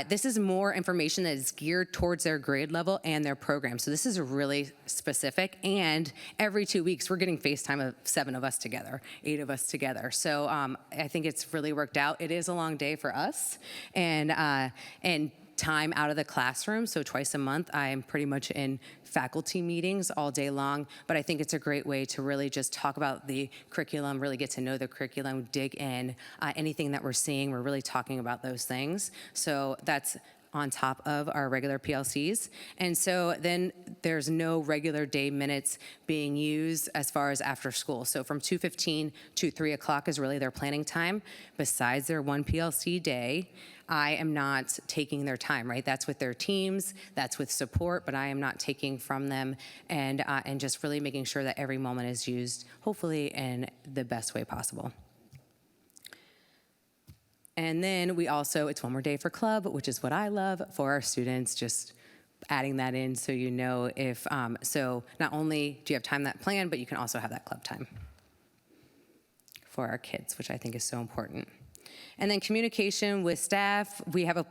This is more information that is geared towards their grade level and their program. So this is really specific, and every 2 weeks we're getting FaceTime of 7 of us together, 8 of us together. So I think it's really worked out. It is a long day for us, and time out of the classroom. So twice a month, I am pretty much in faculty meetings all day long, but I think it's a great way to really just talk about the curriculum, really get to know the curriculum, dig in. Anything that we're seeing, we're really talking about those things. So that's on top of our regular PLCs. And so then there's no regular day minutes being used as far as after school. So from 2:15 to 3 o'clock is really their planning time. Besides their 1 PLC day, I am not taking their time, right? That's with their teams, that's with support, but I am not taking from them, and just really making sure that every moment is used, hopefully in the best way possible. And then we also, it's 1 more day for club, which is what I love for our students, just adding that in so you know if, so not only do you have time that planned, but you can also have that club time for our kids, which I think is so important. And then communication with staff, we have a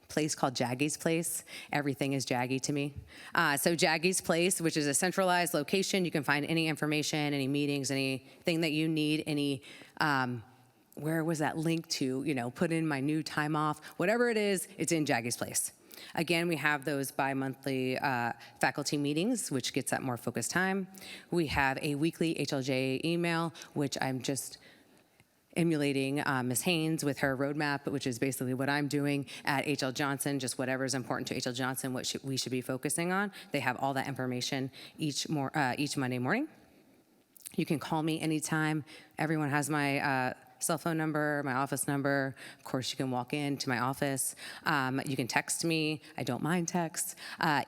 place called Jaggy's Place. Everything is Jaggy to me. So Jaggy's Place, which is a centralized location, you can find any information, any meetings, anything that you need, any, where was that link to, put in my new time off, whatever it is, it's in Jaggy's Place. Again, we have those bi-monthly faculty meetings, which gets that more focused time. We have a weekly HLJ email, which I'm just emulating Ms. Haynes with her roadmap, which is basically what I'm doing at H.L. Johnson, just whatever is important to H.L. Johnson, what we should be focusing on. They have all that information each Monday morning. You can call me anytime. Everyone has my cell phone number, my office number. Of course, you can walk into my office. You can text me. I don't mind text,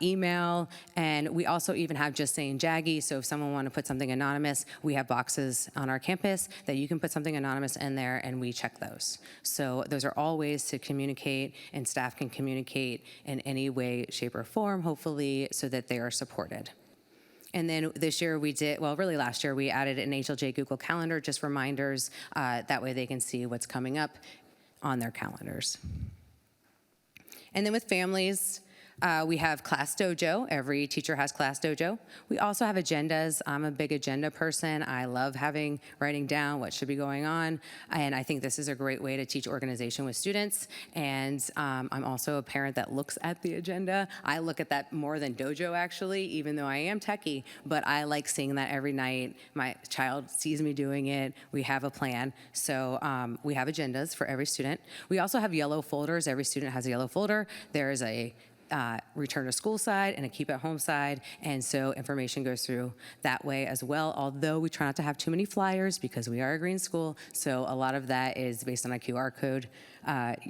email, and we also even have Just Saying Jaggy. So if someone want to put something anonymous, we have boxes on our campus that you can put something anonymous in there, and we check those. So those are all ways to communicate, and staff can communicate in any way, shape, or form, hopefully, so that they are supported. And then this year we did, well, really last year, we added an HLJ Google Calendar, just reminders. That way they can see what's coming up on their calendars. And then with families, we have Class Dojo. Every teacher has Class Dojo. We also have agendas. I'm a big agenda person. I love writing down what should be going on. And I think this is a great way to teach organization with students. And I'm also a parent that looks at the agenda. I look at that more than Dojo, actually, even though I am techie. But I like seeing that every night. My child sees me doing it. We have a plan. So we have agendas for every student. We also have yellow folders. Every student has a yellow folder. There is a return to school side and a keep at home side, and so information goes through that way as well, although we try not to have too many flyers because we are a green school, so a lot of that is based on a QR code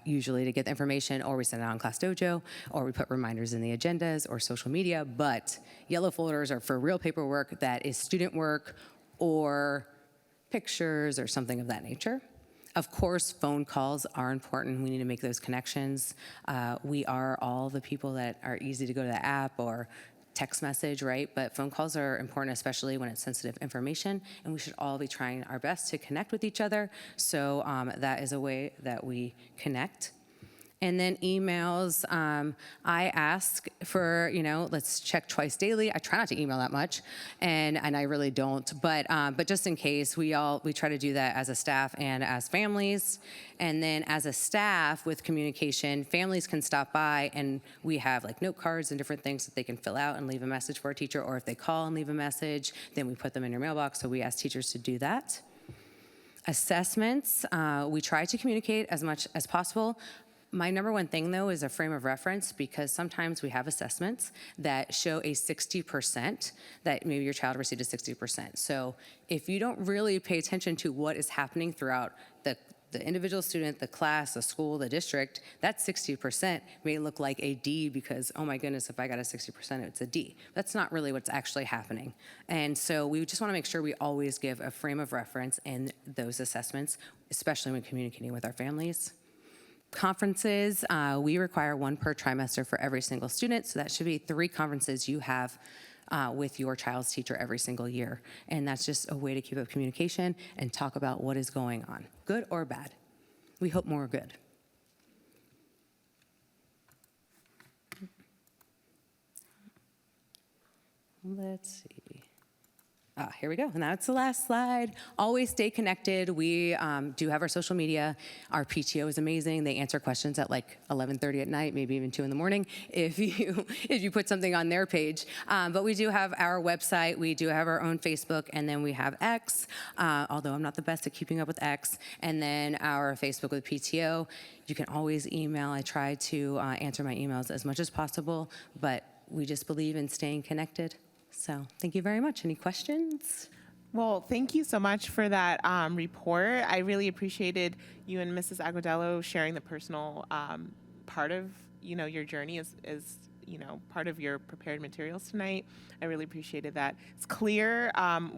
usually to get the information, or we send it on Class Dojo, or we put reminders in the agendas or social media. But yellow folders are for real paperwork that is student work or pictures or something of that nature. Of course, phone calls are important. We need to make those connections. We are all the people that are easy to go to the app or text message, right? But phone calls are important, especially when it's sensitive information, and we should all be trying our best to connect with each other. So that is a way that we connect. And then emails, I ask for, let's check twice daily. I try not to email that much, and I really don't. But just in case, we try to do that as a staff and as families. And then as a staff with communication, families can stop by, and we have like note cards and different things that they can fill out and leave a message for a teacher. Or if they call and leave a message, then we put them in your mailbox. So we ask teachers to do that. Assessments, we try to communicate as much as possible. My number one thing, though, is a frame of reference, because sometimes we have assessments that show a 60%, that maybe your child received a 60%. So if you don't really pay attention to what is happening throughout the individual student, the class, the school, the district, that 60% may look like a D because, oh my goodness, if I got a 60%, it's a D. That's not really what's actually happening. And so we just want to make sure we always give a frame of reference in those assessments, especially when communicating with our families. Conferences, we require one per trimester for every single student, so that should be 3 conferences you have with your child's teacher every single year. And that's just a way to keep up communication and talk about what is going on, good or bad. We hope more good. Let's see. Here we go, and that's the last slide. Always stay connected. We do have our social media. Our PTO is amazing. They answer questions at like 11:30 at night, maybe even 2 in the morning, if you put something on their page. But we do have our website. We do have our own Facebook, and then we have X, although I'm not the best at keeping up with X, and then our Facebook with PTO. You can always email. I try to answer my emails as much as possible, but we just believe in staying connected. So thank you very much. Any questions? Well, thank you so much for that report. I really appreciated you and Mrs. Agudello sharing the personal part of your journey as part of your prepared materials tonight. I really appreciated that. It's clear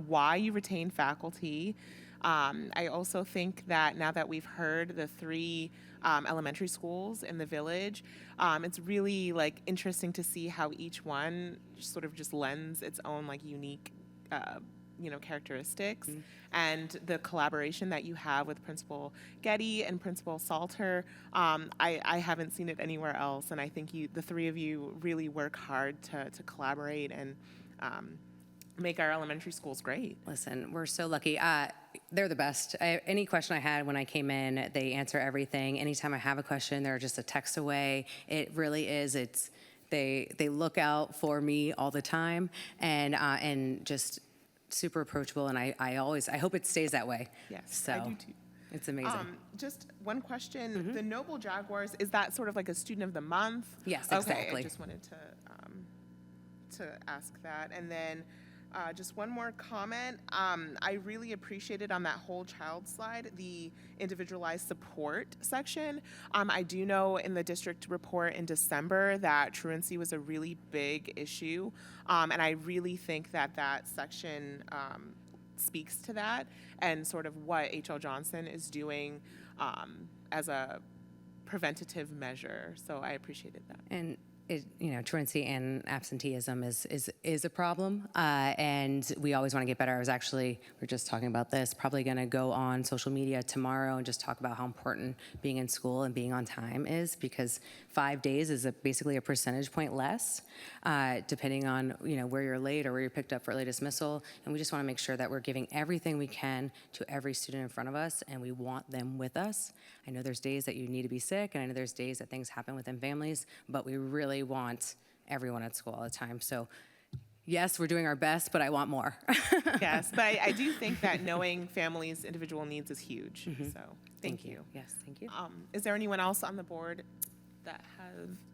why you retain faculty. I also think that now that we've heard the 3 elementary schools in the village, it's really interesting to see how each one sort of just lends its own unique characteristics. Mm-hmm. And the collaboration that you have with Principal Getty and Principal Salter, I haven't seen it anywhere else, and I think the 3 of you really work hard to collaborate and make our elementary schools great. Listen, we're so lucky. They're the best. Any question I had when I came in, they answer everything. Anytime I have a question, they're just a text away. It really is. They look out for me all the time, and just super approachable. And I hope it stays that way. Yes, so I do too. It's amazing. Just one question: the Noble Jaguars, is that sort of like a student of the month? Yes, okay, exactly. I just wanted to ask that, and then Just one more comment. I really appreciated on that whole child slide the individualized support section. I do know in the district report in December that truancy was a really big issue, and I really think that that section speaks to that and sort of what H.L. Johnson is doing as a preventative measure. So I appreciated that. And truancy and absenteeism is a problem, and we always want to get better. We were just talking about this, probably going to go on social media tomorrow and just talk about how important being in school and being on time is, because 5 days is basically a percentage point less, depending on where you're late or where you're picked up for early dismissal. And we just want to make sure that we're giving everything we can to every student in front of us, and we want them with us. I know there's days that you need to be sick, and I know there's days that things happen within families, but we really want everyone at school all the time. So yes, we're doing our best, but I want more. Yes, but I do think that knowing families' individual needs is huge. So thank you. Yes, thank you. Is there anyone else on the board that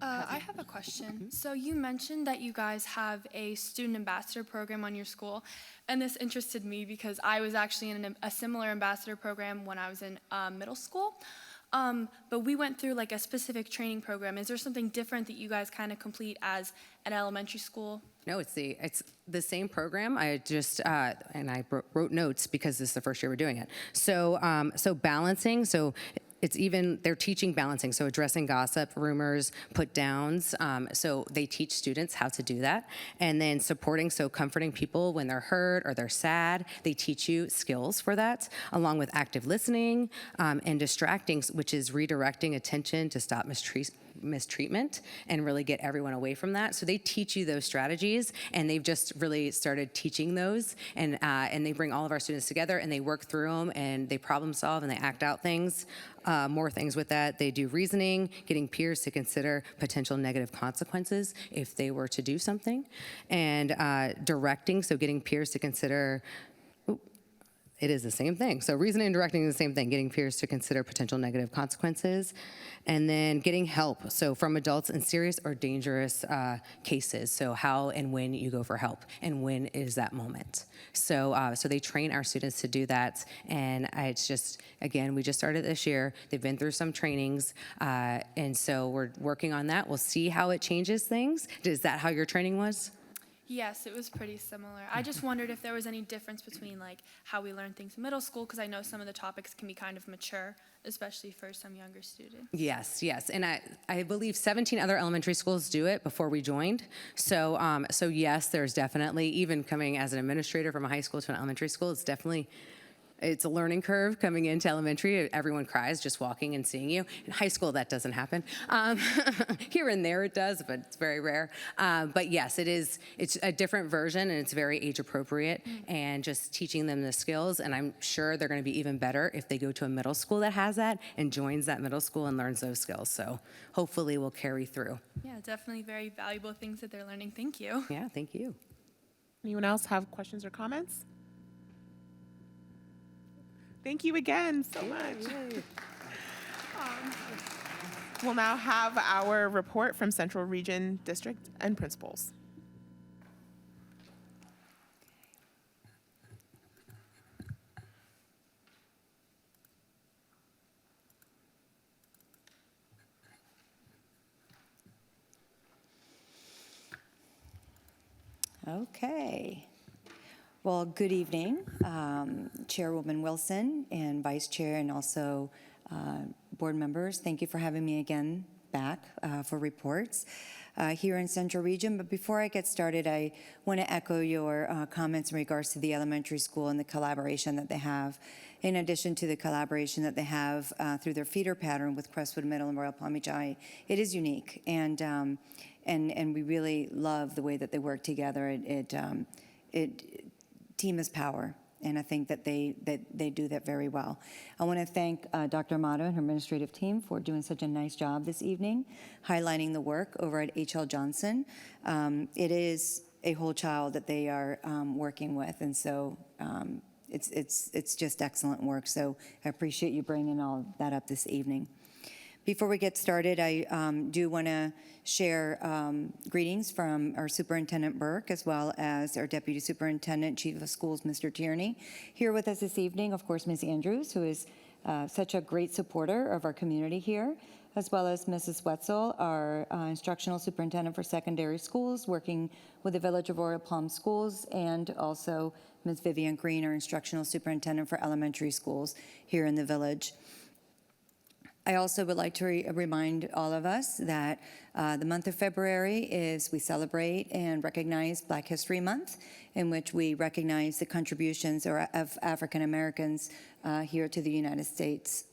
I have a question. So you mentioned that you guys have a student ambassador program on your school, and this interested me because I was actually in a similar ambassador program when I was in middle school. But we went through like a specific training program. Is there something different that you guys kind of complete as an elementary school? No, it's the same program. I just and I wrote notes because this is the first year we're doing it. So balancing. So they're teaching balancing, so addressing gossip, rumors, put downs. So they teach students how to do that. And then supporting, so comforting people when they're hurt or they're sad. They teach you skills for that, along with active listening and distracting, which is redirecting attention to stop mistreatment and really get everyone away from that. So they teach you those strategies, and they've just really started teaching those. And they bring all of our students together, and they work through them, and they problem solve, and they act out things. More things with that. They do reasoning, getting peers to consider potential negative consequences if they were to do something, and directing, so getting peers to consider. It is the same thing. So reasoning and directing is the same thing, getting peers to consider potential negative consequences, and then getting help, so from adults in serious or dangerous cases, so how and when you go for help, and when is that moment. So they train our students to do that, and it's just, again, we just started this year. They've been through some trainings, and so we're working on that. We'll see how it changes things. Is that how your training was? Yes, it was pretty similar. I just wondered if there was any difference between like how we learn things in middle school, because I know some of the topics can be kind of mature, especially for some younger students. Yes, and I believe 17 other elementary schools do it before we joined. So yes, there's definitely, even coming as an administrator from a high school to an elementary school, it's a learning curve coming into elementary. Everyone cries just walking and seeing you. In high school, that doesn't happen. Here and there it does, but it's very rare. But yes, it's a different version, and it's very age appropriate, and just teaching them the skills. And I'm sure they're going to be even better if they go to a middle school that has that and joins that middle school and learns those skills. So hopefully we'll carry through. Yeah, definitely very valuable things that they're learning. Thank you. Yeah, thank you. Anyone else have questions or comments? Thank you again so much. We'll now have our report from Central Region District and principals. Okay. Well, good evening, Chairwoman Wilson and Vice Chair, and also board members. Thank you for having me again back for reports here in Central Region. But before I get started, I want to echo your comments in regards to the elementary school and the collaboration that they have. In addition to the collaboration that they have through their feeder pattern with Crestwood Middle and Royal Palm Beach High, it is unique, and we really love the way that they work together. Team is power, and I think that they do that very well. I want to thank Dr. Amato and her administrative team for doing such a nice job this evening, highlighting the work over at H.L. Johnson. It is a whole child that they are working with, and so it's just excellent work. So I appreciate you bringing all that up this evening. Before we get started, I do want to share greetings from our Superintendent Burke, as well as our Deputy Superintendent, Chief of Schools, Mr. Tierney. Here with us this evening, of course, Ms. Andrews, who is such a great supporter of our community here, as well as Mrs. Wetzel, our Instructional Superintendent for Secondary Schools, working with the Village of Royal Palm Schools, and also Ms. Vivian Green, our Instructional Superintendent for Elementary Schools here in the Village. I also would like to remind all of us that the month of February is we celebrate and recognize Black History Month, in which we recognize the contributions of African Americans here to the United States.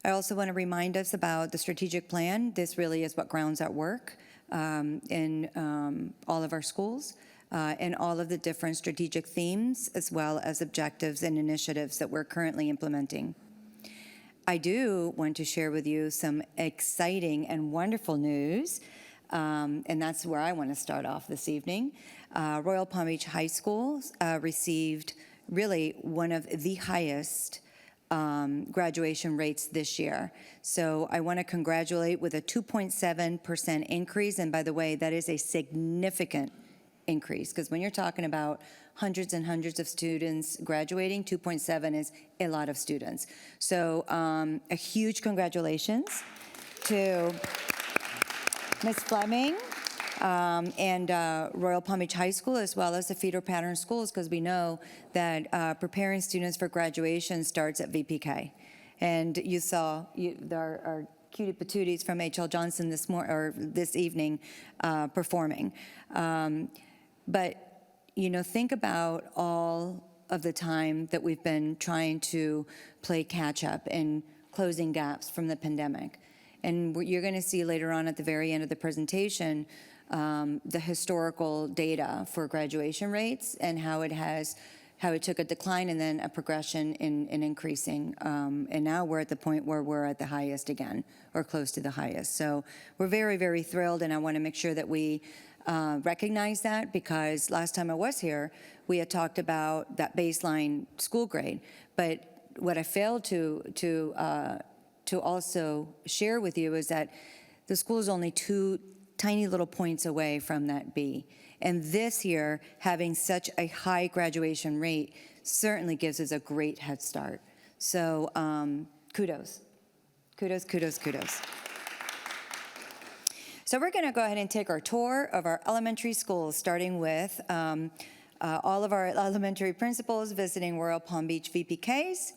I also want to remind us about the strategic plan. This really is what grounds our work in all of our schools and all of the different strategic themes, as well as objectives and initiatives that we're currently implementing. I do want to share with you some exciting and wonderful news, and that's where I want to start off this evening. Royal Palm Beach High School received really one of the highest graduation rates this year. So I want to congratulate with a 2.7% increase, and by the way, that is a significant increase, because when you're talking about hundreds and hundreds of students graduating, 2.7 is a lot of students. So a huge congratulations to Ms. Fleming and Royal Palm Beach High School, as well as the feeder pattern schools, because we know that preparing students for graduation starts at VPK. And you saw our cutie patooties from H.L. Johnson this evening performing. But you know, think about all of the time that we've been trying to play catch up and closing gaps from the pandemic. And you're going to see later on at the very end of the presentation the historical data for graduation rates and how it took a decline and then a progression in increasing. And now we're at the point where we're at the highest again, or close to the highest. So we're very, very thrilled, and I want to make sure that we recognize that, because last time I was here, we had talked about that baseline school grade. But what I failed to also share with you is that the school is only 2 tiny little points away from that B. And this year, having such a high graduation rate certainly gives us a great head start. So kudos, kudos, kudos, kudos. So we're going to go ahead and take our tour of our elementary schools, starting with all of our elementary principals visiting Royal Palm Beach VPKs.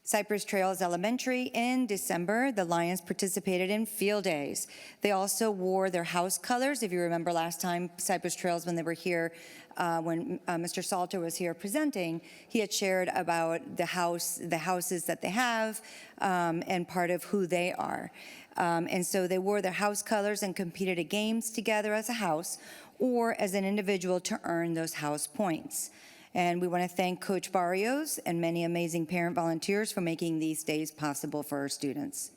Cypress Trails Elementary, in December, the Lions participated in field days. They also wore their house colors. If you remember last time, Cypress Trails, when they were here, when Mr. Salter was here presenting, he had shared about the houses that they have, and part of who they are. And so they wore their house colors and competed at games together as a house or as an individual to earn those house points. And we want to thank Coach Barrios and many amazing parent volunteers for making these days possible for our students.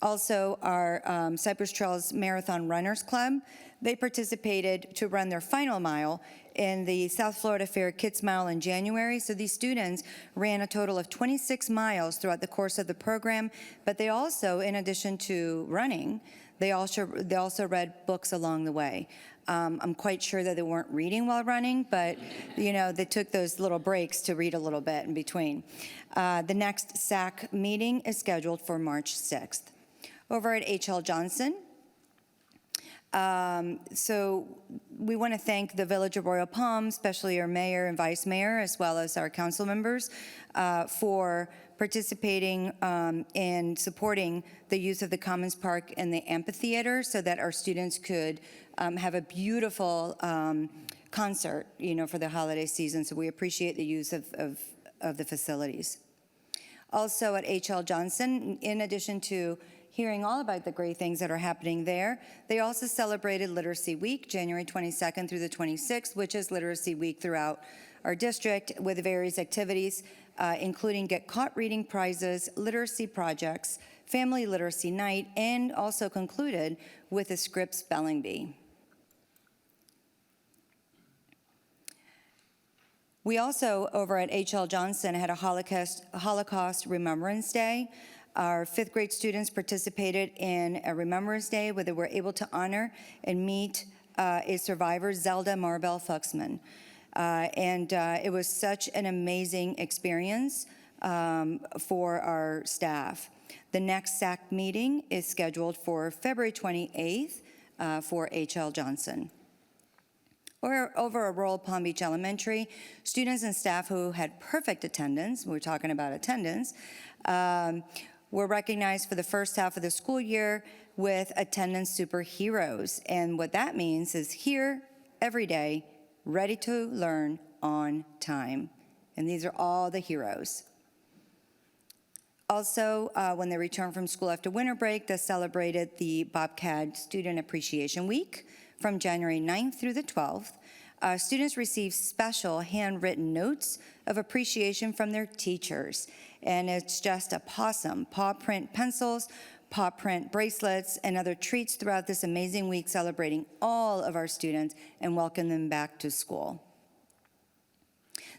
Also, our Cypress Trails Marathon Runners Club, they participated to run their final mile in the South Florida Fair Kids Mile in January. So these students ran a total of 26 miles throughout the course of the program, but they also, in addition to running, they also read books along the way. I'm quite sure that they weren't reading while running, but you know, they took those little breaks to read a little bit in between. The next SAC meeting is scheduled for March 6th. Over at H.L. Johnson, so we want to thank the Village of Royal Palm, especially our mayor and vice mayor, as well as our council members, for participating and supporting the use of the Commons Park and the amphitheater so that our students could have a beautiful concert, you know, for the holiday season. So we appreciate the use of the facilities. Also at H.L. Johnson, in addition to hearing all about the great things that are happening there, they also celebrated Literacy Week, January 22nd through the 26th, which is Literacy Week throughout our district, with various activities, including Get Caught Reading prizes, literacy projects, family literacy night, and also concluded with a script spelling bee. We also, over at H.L. Johnson, had a Holocaust Remembrance Day. Our 5th grade students participated in a Remembrance Day where they were able to honor and meet a survivor, Zelda Marbell Fuxman. It was such an amazing experience for our staff. The next SAC meeting is scheduled for February 28th for H.L. Johnson. Or over at Royal Palm Beach Elementary, students and staff who had perfect attendance, we're talking about attendance, were recognized for the first half of the school year with attendance superheroes. And what that means is here every day, ready to learn on time. And these are all the heroes. Also, when they returned from school after winter break, they celebrated the Bobcat Student Appreciation Week from January 9th through the 12th. Students received special handwritten notes of appreciation from their teachers. And it's just a possum, paw print pencils, paw print bracelets, and other treats throughout this amazing week celebrating all of our students and welcome them back to school.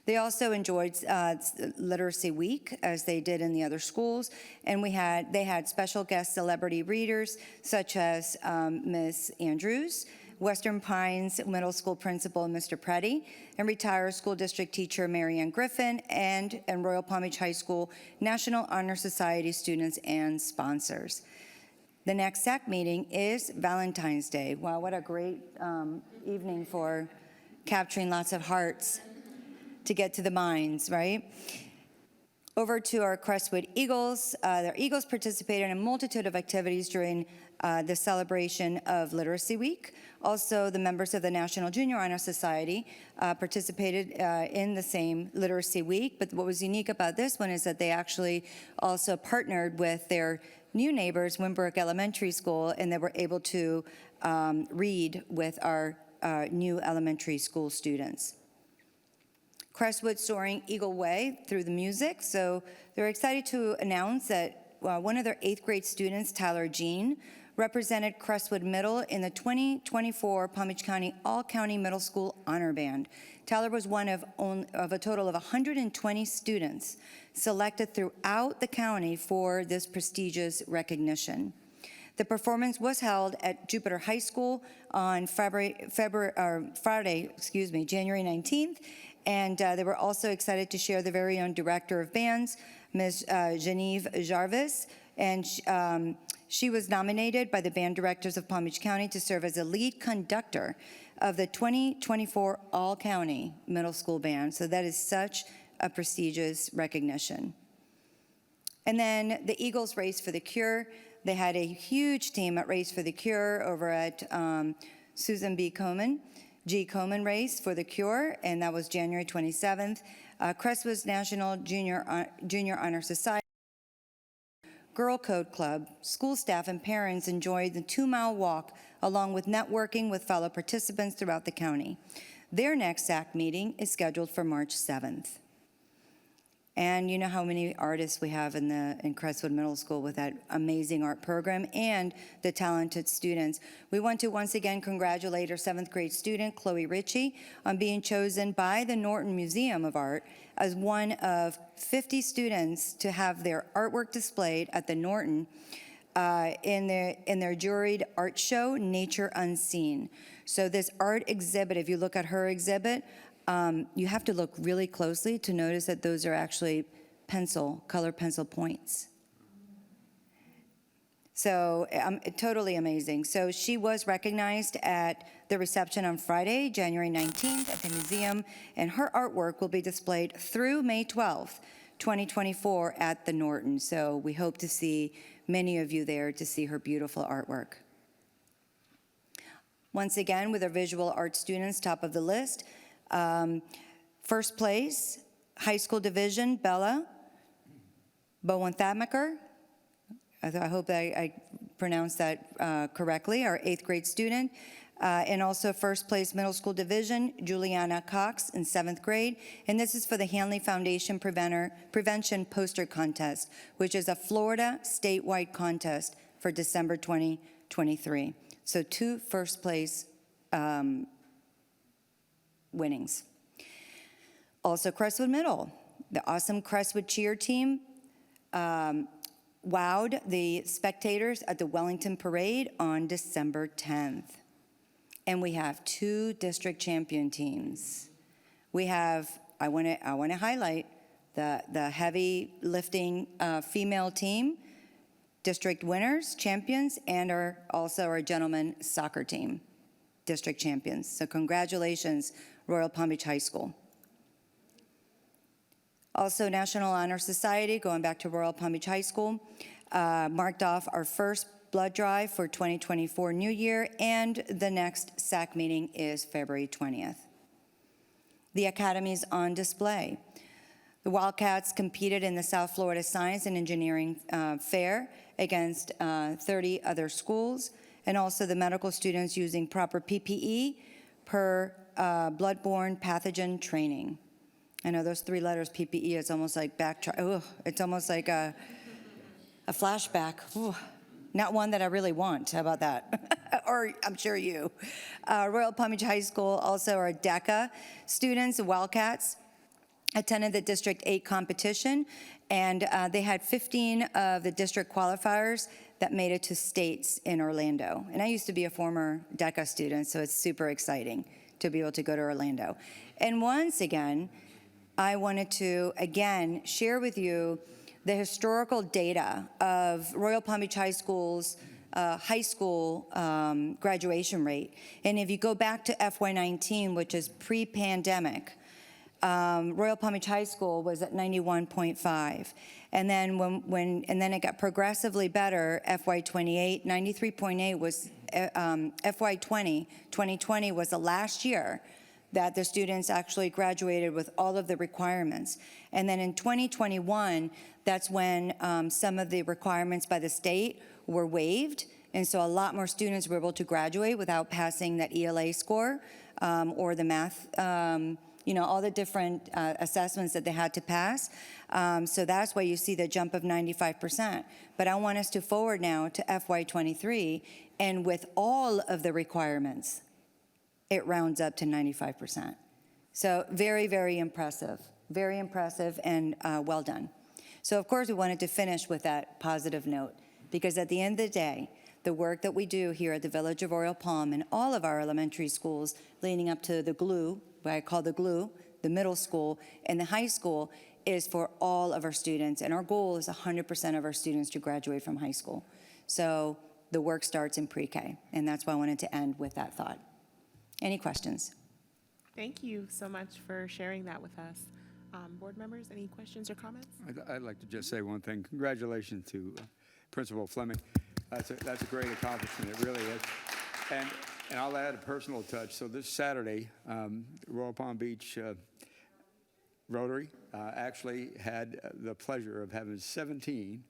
They also enjoyed Literacy Week, as they did in the other schools, and they had special guest celebrity readers, such as Ms. Andrews, Western Pines Middle School Principal Mr. Preddy, and retired school district teacher Mary Ann Griffin, and Royal Palm Beach High School National Honor Society students and sponsors. The next SAC meeting is Valentine's Day. Wow, what a great evening for capturing lots of hearts to get to the minds, right? Over to our Crestwood Eagles. Their Eagles participated in a multitude of activities during the celebration of Literacy Week. Also, the members of the National Junior Honor Society participated in the same Literacy Week, but what was unique about this one is that they actually also partnered with their new neighbors, Winbrook Elementary School, and they were able to read with our new elementary school students. Crestwood Soaring Eagle Way through the music. So they're excited to announce that one of their 8th grade students, Tyler Jean, represented Crestwood Middle in the 2024 Palm Beach County All-County Middle School Honor Band. Tyler was one of a total of 120 students selected throughout the county for this prestigious recognition. The performance was held at Jupiter High School on Friday, January 19th, and they were also excited to share their very own director of bands, Ms. Genevieve Jarvis, and she was nominated by the band directors of Palm Beach County to serve as the lead conductor of the 2024 All-County Middle School Band. So that is such a prestigious recognition. And then the Eagles Race for the Cure. They had a huge team at Race for the Cure over at Susan G. Komen Race for the Cure, and that was January 27th. Crestwood's National Junior Honor Society, Girl Code Club, school staff and parents enjoyed the 2-mile walk along with networking with fellow participants throughout the county. Their next SAC meeting is scheduled for March 7th. And you know how many artists we have in Crestwood Middle School with that amazing art program and the talented students. We want to once again congratulate our 7th grade student, Chloe Ritchie, on being chosen by the Norton Museum of Art as one of 50 students to have their artwork displayed at the Norton in their juried art show, Nature Unseen. So this art exhibit, if you look at her exhibit, you have to look really closely to notice that those are actually color pencil points. So totally amazing. So she was recognized at the reception on Friday, January 19th at the museum, and her artwork will be displayed through May 12th, 2024 at the Norton. So we hope to see many of you there to see her beautiful artwork. Once again, with our visual art students, top of the list, first place, high school division, Bella Bowenthamaker. I hope that I pronounced that correctly, our 8th grade student. And also first place middle school division, Juliana Cox in 7th grade. And this is for the Hanley Foundation Prevention Poster Contest, which is a Florida statewide contest for December 2023. So 2 first place winnings. Also, Crestwood Middle, the awesome Crestwood cheer team wowed the spectators at the Wellington Parade on December 10th. And we have 2 district champion teams. We have, I want to highlight the heavy lifting female team, district winners, champions, and also our gentlemen soccer team, district champions. So congratulations, Royal Palm Beach High School. Also, National Honor Society, going back to Royal Palm Beach High School, marked off our first blood drive for 2024 New Year, and the next SAC meeting is February 20th. The Academy's on display. The Wildcats competed in the South Florida Science and Engineering Fair against 30 other schools, and also the medical students using proper PPE per bloodborne pathogen training. I know those 3 letters, PPE, it's almost like it's almost like a flashback. Ooh, not one that I really want. How about that? Or I'm sure you. Royal Palm Beach High School, also our DECA students, the Wildcats, attended the District 8 competition, and they had 15 of the district qualifiers that made it to states in Orlando. And I used to be a former DECA student, so it's super exciting to be able to go to Orlando. And once again, I wanted to, again, share with you the historical data of Royal Palm Beach High School's high school graduation rate. And if you go back to FY19, which is pre-pandemic, Royal Palm Beach High School was at 91.5. And then and then it got progressively better, FY28, 93.8 was FY20. 2020 was the last year that the students actually graduated with all of the requirements. And then in 2021, that's when some of the requirements by the state were waived. And so a lot more students were able to graduate without passing that ELA score or the math, all the different assessments that they had to pass. So that's why you see the jump of 95%. But I want us to forward now to FY23, and with all of the requirements, it rounds up to 95%. So very, very impressive and well done. So of course we wanted to finish with that positive note, because at the end of the day, the work that we do here at the Village of Royal Palm and all of our elementary schools leading up to the GLUE, what I call the GLUE, the middle school and the high school, is for all of our students. And our goal is 100% of our students to graduate from high school. So the work starts in pre-K, and that's why I wanted to end with that thought. Any questions? Thank you so much for sharing that with us. Board members, any questions or comments? I'd like to just say one thing. Congratulations to Principal Fleming. That's a great accomplishment. It really is. And I'll add a personal touch. So this Saturday, Royal Palm Beach Rotary actually had the pleasure of having 17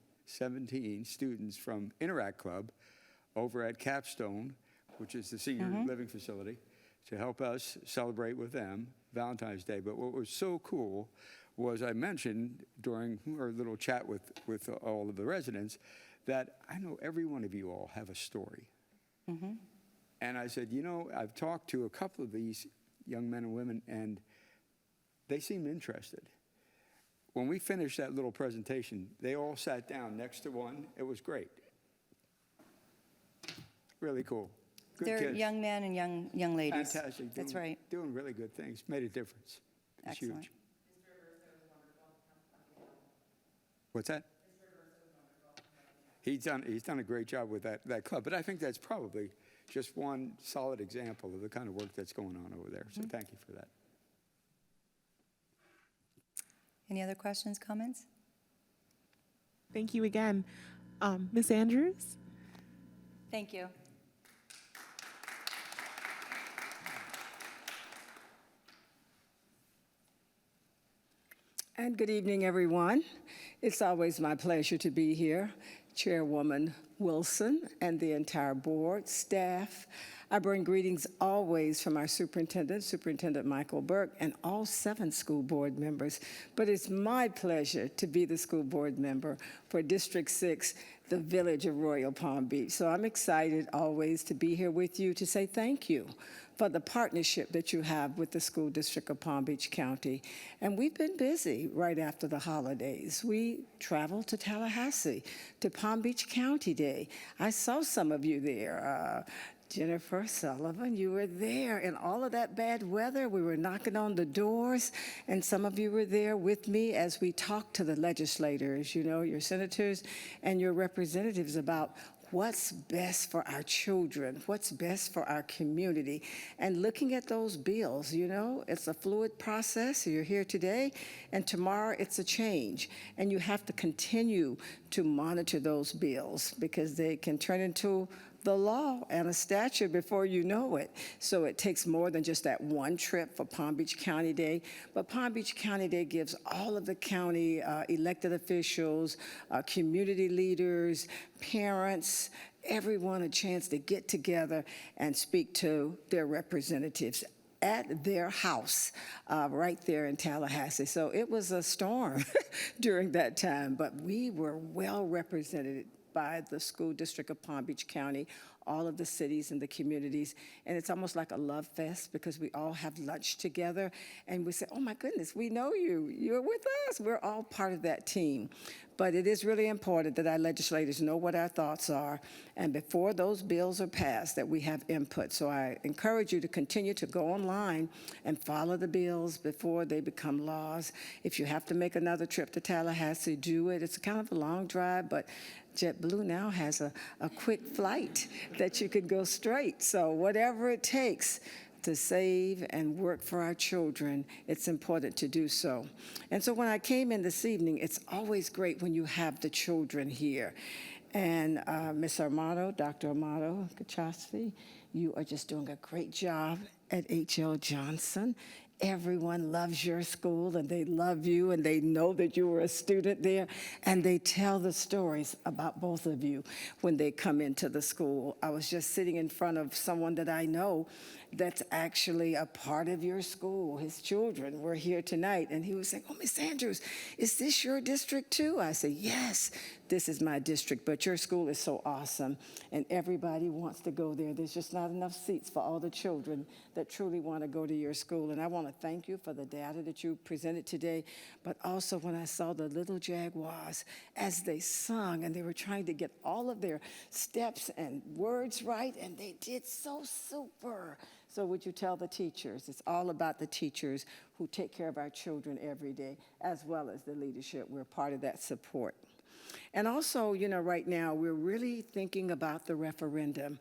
students from Interact Club over at Capstone, which is the senior living facility, to help us celebrate with them Valentine's Day. But what was so cool was I mentioned during our little chat with all of the residents that I know every one of you all have a story. And I said, I've talked to a couple of these young men and women, and they seem interested. When we finished that little presentation, they all sat down next to one. It was great. Really cool. Good They're kids. young men and young ladies. Fantastic. That's right. Doing really good things. Made a difference. It's Excellent. huge. What's that? He's done a great job with that club. But I think that's probably just one solid example of the kind of work that's going on over there. So thank you for that. Any other questions, comments? Thank you again. Ms. Andrews? Thank you. And good evening, everyone. It's always my pleasure to be here. Chairwoman Wilson and the entire board, staff. I bring greetings always from our superintendent, Superintendent Michael Burke, and all 7 school board members. But it's my pleasure to be the school board member for District 6 the village of Royal Palm Beach. So I'm excited always to be here with you to say thank you for the partnership that you have with the School District of Palm Beach County. And we've been busy right after the holidays. We traveled to Tallahassee, to Palm Beach County Day. I saw some of you there. Jennifer Sullivan, you were there in all of that bad weather. We were knocking on the doors, and some of you were there with me as we talked to the legislators, you know, your senators and your representatives about what's best for our children, what's best for our community, and looking at those bills. You know, it's a fluid process. You're here today, and tomorrow it's a change, and you have to continue to monitor those bills because they can turn into the law and a statute before you know it. So it takes more than just that one trip for Palm Beach County Day. But Palm Beach County Day gives all of the county elected officials, community leaders, parents, everyone a chance to get together and speak to their representatives at their house right there in Tallahassee. So it was a storm during that time, but we were well represented by the School District of Palm Beach County, all of the cities and the communities. And it's almost like a love fest because we all have lunch together and we say, oh my goodness, we know you. You're with us. We're all part of that team. But it is really important that our legislators know what our thoughts are, and before those bills are passed, that we have input. So I encourage you to continue to go online and follow the bills before they become laws. If you have to make another trip to Tallahassee, do it. It's kind of a long drive, but JetBlue now has a quick flight that you could go straight. So whatever it takes to save and work for our children, it's important to do so. And so when I came in this evening, it's always great when you have the children here. And Ms. Armato, Dr. Armato Kachasvi, you are just doing a great job at H.L. Johnson. Everyone loves your school, and they love you, and they know that you were a student there, and they tell the stories about both of you when they come into the school. I was just sitting in front of someone that I know that's actually a part of your school. His children were here tonight, and he was saying, oh, Miss Andrews, is this your district too? I said, yes, this is my district, but your school is so awesome, and everybody wants to go there. There's just not enough seats for all the children that truly want to go to your school, and I want to thank you for the data that you presented today, but also when I saw the little Jaguars as they sung, and they were trying to get all of their steps and words right, and they did so super. So would you tell the teachers? It's all about the teachers who take care of our children every day, as well as the leadership. We're part of that support. And also, you know, right now, we're really thinking about the referendum.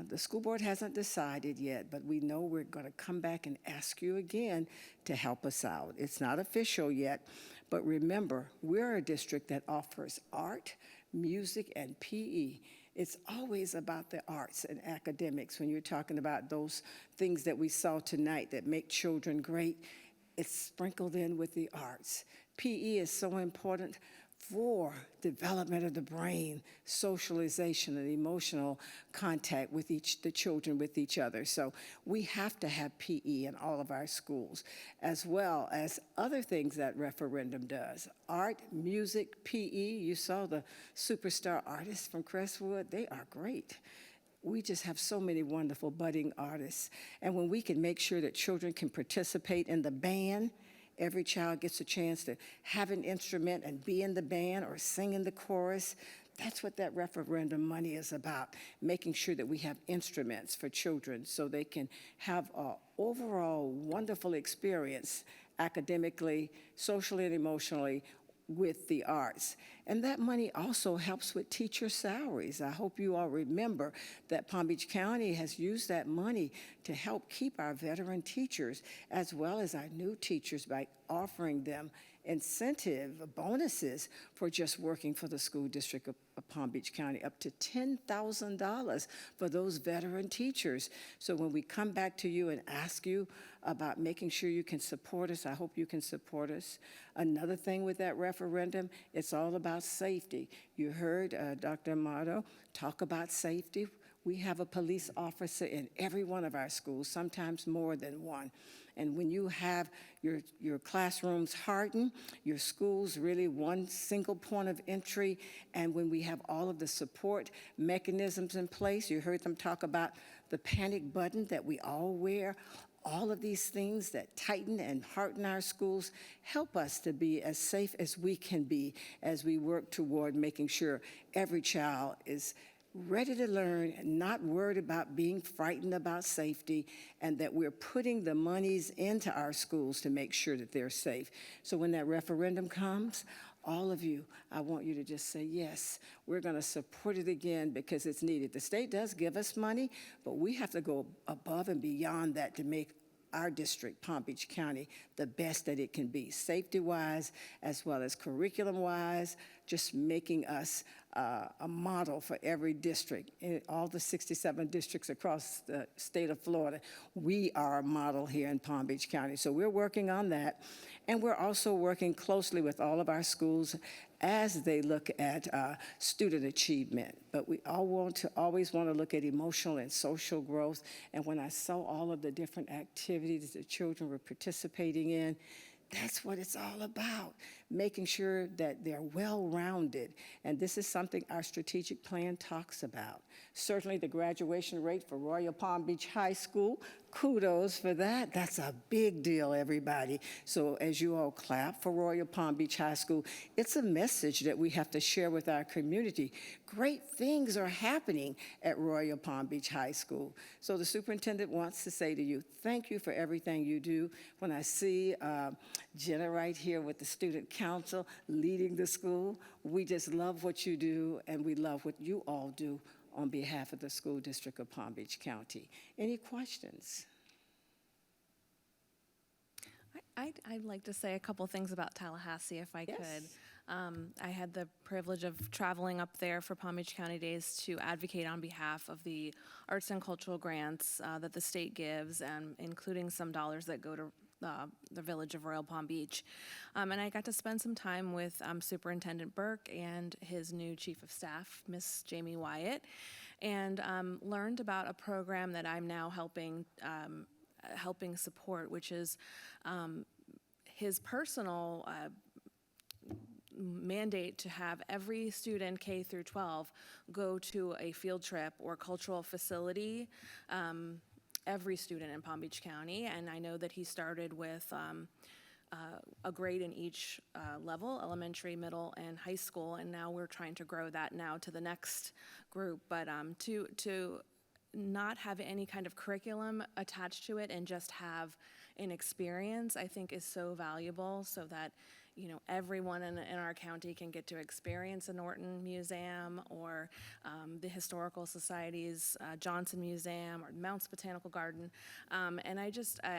The school board hasn't decided yet, but we know we're going to come back and ask you again to help us out. It's not official yet, but remember, we're a district that offers art, music, and PE. It's always about the arts and academics when you're talking about those things that we saw tonight that make children great. It's sprinkled in with the arts. PE is so important for development of the brain, socialization, and emotional contact with the children with each other. So we have to have PE in all of our schools, as well as other things that referendum does. Art, music, PE. You saw the superstar artists from Crestwood. They are great. We just have so many wonderful budding artists. And when we can make sure that children can participate in the band, every child gets a chance to have an instrument and be in the band or sing in the chorus. That's what that referendum money is about, making sure that we have instruments for children so they can have an overall wonderful experience academically, socially, and emotionally with the arts. And that money also helps with teacher salaries. I hope you all remember that Palm Beach County has used that money to help keep our veteran teachers as well as our new teachers by offering them incentive bonuses for just working for the school district of Palm Beach County, up to $10,000 for those veteran teachers. So when we come back to you and ask you about making sure you can support us, I hope you can support us. Another thing with that referendum, it's all about safety. You heard Dr. Amato talk about safety We have a police officer in every one of our schools, sometimes more than one. And when you have your classrooms hardened, your schools really one single point of entry, and when we have all of the support mechanisms in place, you heard them talk about the panic button that we all wear, all of these things that tighten and harden our schools help us to be as safe as we can be as we work toward making sure every child is ready to learn, not worried about being frightened about safety, and that we're putting the monies into our schools to make sure that they're safe. So when that referendum comes, all of you, I want you to just say, yes, we're going to support it again because it's needed. The state does give us money, but we have to go above and beyond that to make our district, Palm Beach County, the best that it can be, safety-wise as well as curriculum-wise, just making us a model for every district. In all the 67 districts across the state of Florida, we are a model here in Palm Beach County. So we're working on that. And we're also working closely with all of our schools as they look at student achievement. But we always want to look at emotional and social growth. And when I saw all of the different activities that children were participating in, that's what it's all about, making sure that they're well-rounded. And this is something our strategic plan talks about. Certainly the graduation rate for Royal Palm Beach High School, kudos for that. That's a big deal, everybody. So as you all clap for Royal Palm Beach High School, it's a message that we have to share with our community. Great things are happening at Royal Palm Beach High School. So the superintendent wants to say to you, thank you for everything you do. When I see Jenna right here with the student council leading the school, we just love what you do, and we love what you all do on behalf of the School District of Palm Beach County. Any questions? I'd like to say a couple things about Tallahassee, if I Yes. could. I had the privilege of traveling up there for Palm Beach County Days to advocate on behalf of the arts and cultural grants that the state gives, including some dollars that go to the village of Royal Palm Beach. And I got to spend some time with Superintendent Burke and his new Chief of Staff, Miss Jamie Wyatt, and learned about a program that I'm now helping support, which is his personal mandate to have every student K through 12 go to a field trip or cultural facility, every student in Palm Beach County. And I know that he started with a grade in each level, elementary, middle, and high school, and now we're trying to grow that now to the next group. But to not have any kind of curriculum attached to it and just have an experience, I think is so valuable, so that everyone in our county can get to experience the Norton Museum or the Historical Society's Johnson Museum or Mounts Botanical Garden. And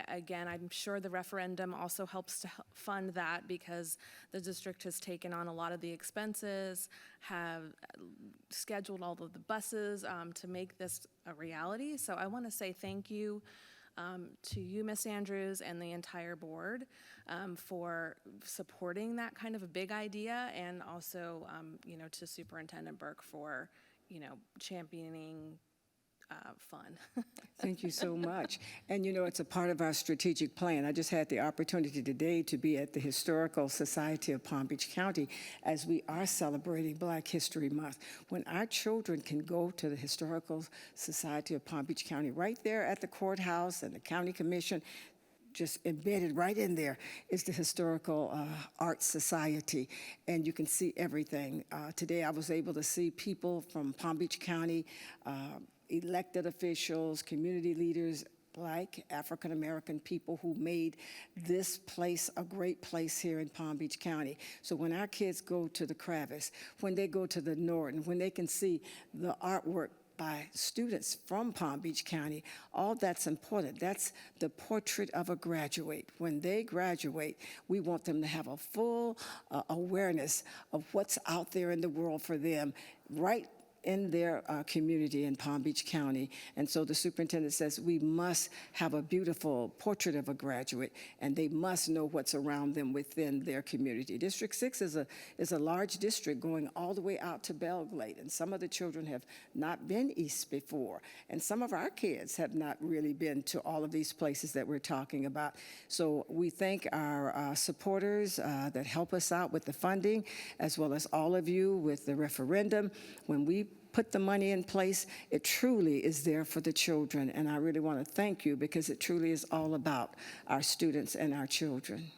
again, I'm sure the referendum also helps to fund that, because the district has taken on a lot of the expenses, have scheduled all of the buses to make this a reality. So I want to say thank you to you, Ms. Andrews, and the entire board for supporting that kind of a big idea, and also, to Superintendent Burke for, championing fun. Thank you so much. And it's a part of our strategic plan. I just had the opportunity today to be at the Historical Society of Palm Beach County as we are celebrating Black History Month. When our children can go to the Historical Society of Palm Beach County, right there at the courthouse and the county commission, just embedded right in there is the Historical Arts Society, and you can see everything. Today I was able to see people from Palm Beach County, elected officials, community leaders, Black, African-American people who made this place a great place here in Palm Beach County. So when our kids go to the Kravis, when they go to the Norton, when they can see the artwork by students from Palm Beach County, all that's important. That's the portrait of a graduate. When they graduate, we want them to have a full awareness of what's out there in the world for them, right in their community in Palm Beach County. And so the superintendent says we must have a beautiful portrait of a graduate, and they must know what's around them within their community. District 6 is a large district going all the way out to Belglade, and some of the children have not been east before, and some of our kids have not really been to all of these places that we're talking about. So we thank our supporters that help us out with the funding, as well as all of you with the referendum. When we put the money in place, it truly is there for the children. And I really want to thank you, because it truly is all about our students and our children.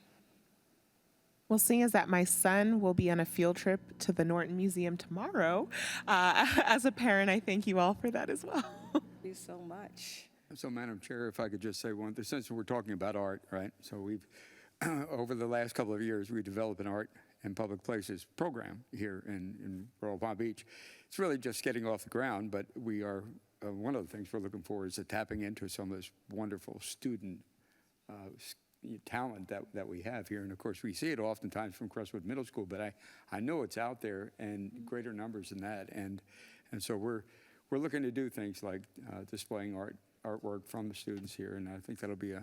Well, seeing as that my son will be on a field trip to the Norton Museum tomorrow, as a parent, I thank you all for that as well. Thank you so much. So, Madam Chair, if I could just say one thing, since we're talking about art, right? So we've, over the last couple of years, we developed an art and public places program here in Royal Palm Beach. It's really just getting off the ground, but we are, one of the things we're looking for is tapping into some of this wonderful student talent that we have here. And of course, we see it oftentimes from Crestwood Middle School, but I know it's out there and greater numbers than that. And so we're looking to do things like displaying artwork from the students here, and I think that'll be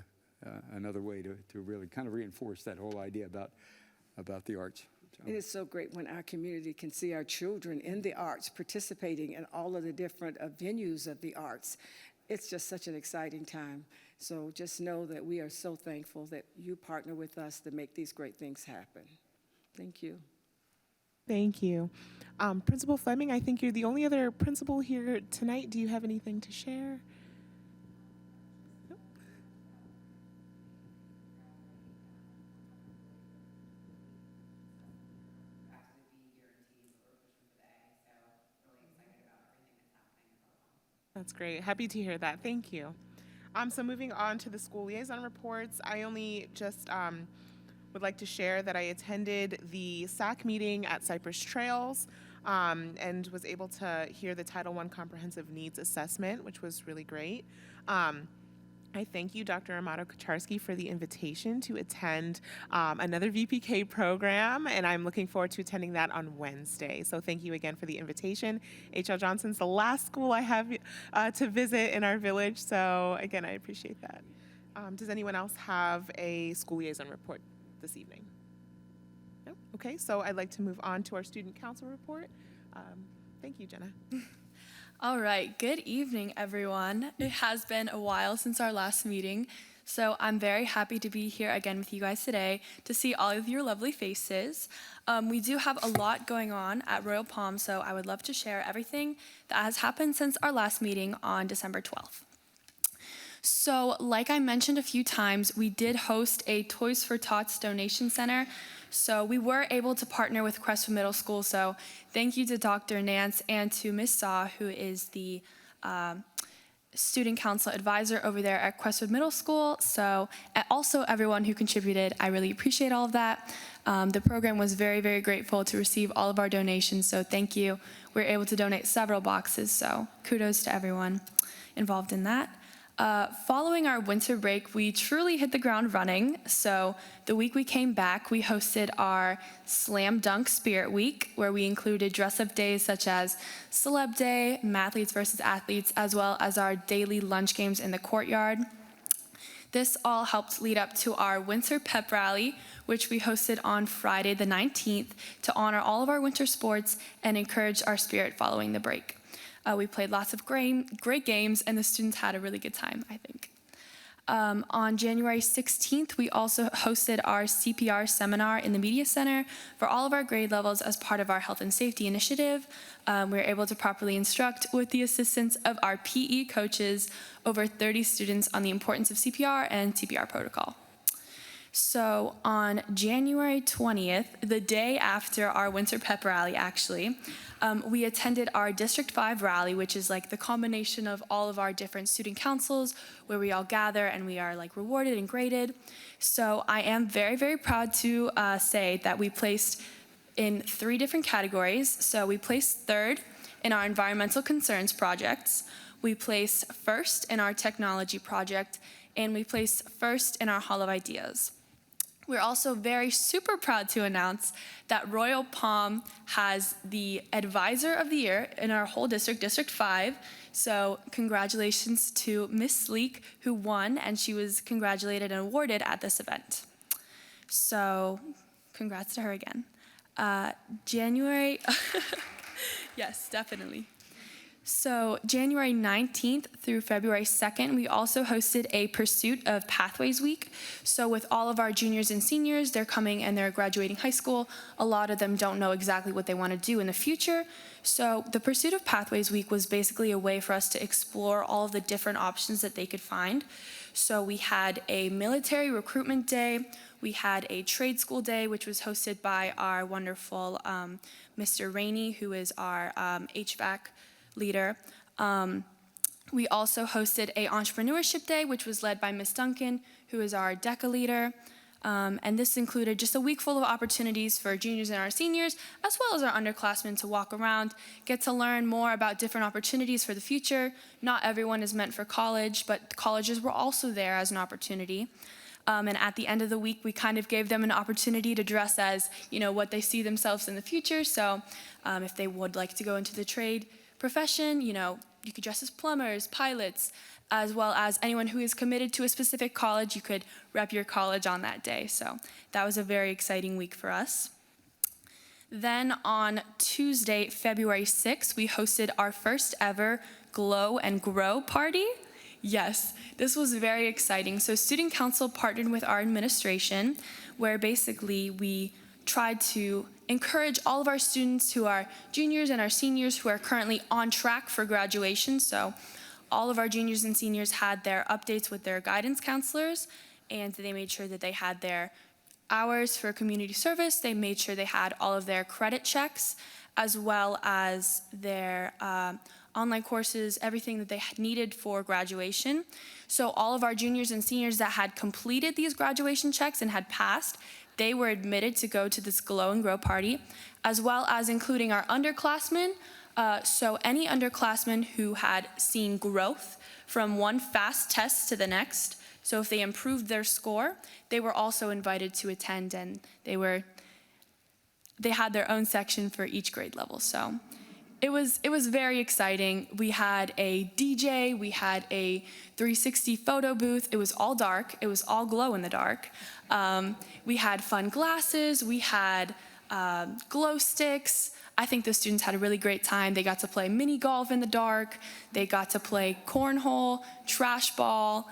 another way to really kind of reinforce that whole idea about the arts. It is so great when our community can see our children in the arts, participating in all of the different venues of the arts. It's just such an exciting time. So just know that we are so thankful that you partner with us to make these great things happen. Thank you. Thank you. Principal Fleming, I think you're the only other principal here tonight. Do you have anything to share? That's great. Happy to hear that. Thank you. So moving on to the school liaison reports, I only just would like to share that I attended the SAC meeting at Cypress Trails and was able to hear the Title I Comprehensive Needs Assessment, which was really great. I thank you, Dr. Amato Kucharski, for the invitation to attend another VPK program, and I'm looking forward to attending that on Wednesday. So thank you again for the invitation. H.L. Johnson's the last school I have to visit in our village, so again, I appreciate that. Does anyone else have a school liaison report this evening? No? Okay, so I'd like to move on to our student council report. Thank you, Jenna. All right, good evening, everyone. It has been a while since our last meeting, so I'm very happy to be here again with you guys today to see all of your lovely faces. We do have a lot going on at Royal Palm, so I would love to share everything that has happened since our last meeting on December 12th. So, like I mentioned a few times, we did host a Toys for Tots donation center. So we were able to partner with Crestwood Middle School. So thank you to Dr. Nance and to Ms. Saw, who is the student council advisor over there at Crestwood Middle School. So and also everyone who contributed, I really appreciate all of that. The program was very, very grateful to receive all of our donations. So thank you. We were able to donate several boxes. So kudos to everyone involved in that. Following our winter break, we truly hit the ground running. So the week we came back, we hosted our Slam Dunk Spirit Week, where we included dress-up days such as Celeb Day, Mathletes versus Athletes, as well as our daily lunch games in the courtyard. This all helped lead up to our winter pep rally, which we hosted on Friday the 19th to honor all of our winter sports and encourage our spirit following the break. We played lots of great games, and the students had a really good time, I think. On January 16th, we also hosted our CPR seminar in the Media Center for all of our grade levels as part of our health and safety initiative. We were able to properly instruct, with the assistance of our PE coaches, over 30 students on the importance of CPR and CPR protocol. So on January 20th, the day after our winter pep rally, actually, we attended our District 5 rally, which is like the combination of all of our different student councils where we all gather and we are like rewarded and graded. So I am very, very proud to say that we placed in 3 different categories. So we placed 3rd in our environmental concerns projects, we placed 1st in our technology project, and we placed 1st in our Hall of Ideas. We're also very super proud to announce that Royal Palm has the Advisor of the Year in our whole district, District 5. So congratulations to Miss Sleek, who won, and she was congratulated and awarded at this event. So congrats to her again. January, yes, definitely. So January 19th through February 2nd, we also hosted a Pursuit of Pathways Week. So with all of our juniors and seniors, they're coming and they're graduating high school. A lot of them don't know exactly what they want to do in the future. So the Pursuit of Pathways Week was basically a way for us to explore all of the different options that they could find. So we had a military recruitment day. We had a trade school day, which was hosted by our wonderful Mr. Rainey, who is our HVAC leader. We also hosted a entrepreneurship day, which was led by Ms. Duncan, who is our DECA leader. And this included just a week full of opportunities for juniors and our seniors, as well as our underclassmen to walk around, get to learn more about different opportunities for the future. Not everyone is meant for college, but colleges were also there as an opportunity. And at the end of the week, we kind of gave them an opportunity to dress as, what they see themselves in the future. So if they would like to go into the trade profession, you could dress as plumbers, pilots, as well as anyone who is committed to a specific college, you could rep your college on that day. So that was a very exciting week for us. Then on Tuesday, February 6th, we hosted our first ever Glow and Grow party. Yes, this was very exciting. So Student Council partnered with our administration, where basically we tried to encourage all of our students who are juniors and our seniors who are currently on track for graduation. So all of our juniors and seniors had their updates with their guidance counselors, and they made sure that they had their hours for community service. They made sure they had all of their credit checks, as well as their online courses, everything that they needed for graduation. So all of our juniors and seniors that had completed these graduation checks and had passed, they were admitted to go to this Glow and Grow party, as well as including our underclassmen. So any underclassmen who had seen growth from one FAST test to the next, so if they improved their score, they were also invited to attend, and they had their own section for each grade level. So it was very exciting. We had a DJ, we had a 360 photo booth. It was all dark. It was all glow in the dark. We had fun glasses. We had glow sticks. I think the students had a really great time. They got to play mini golf in the dark. They got to play cornhole, trash ball.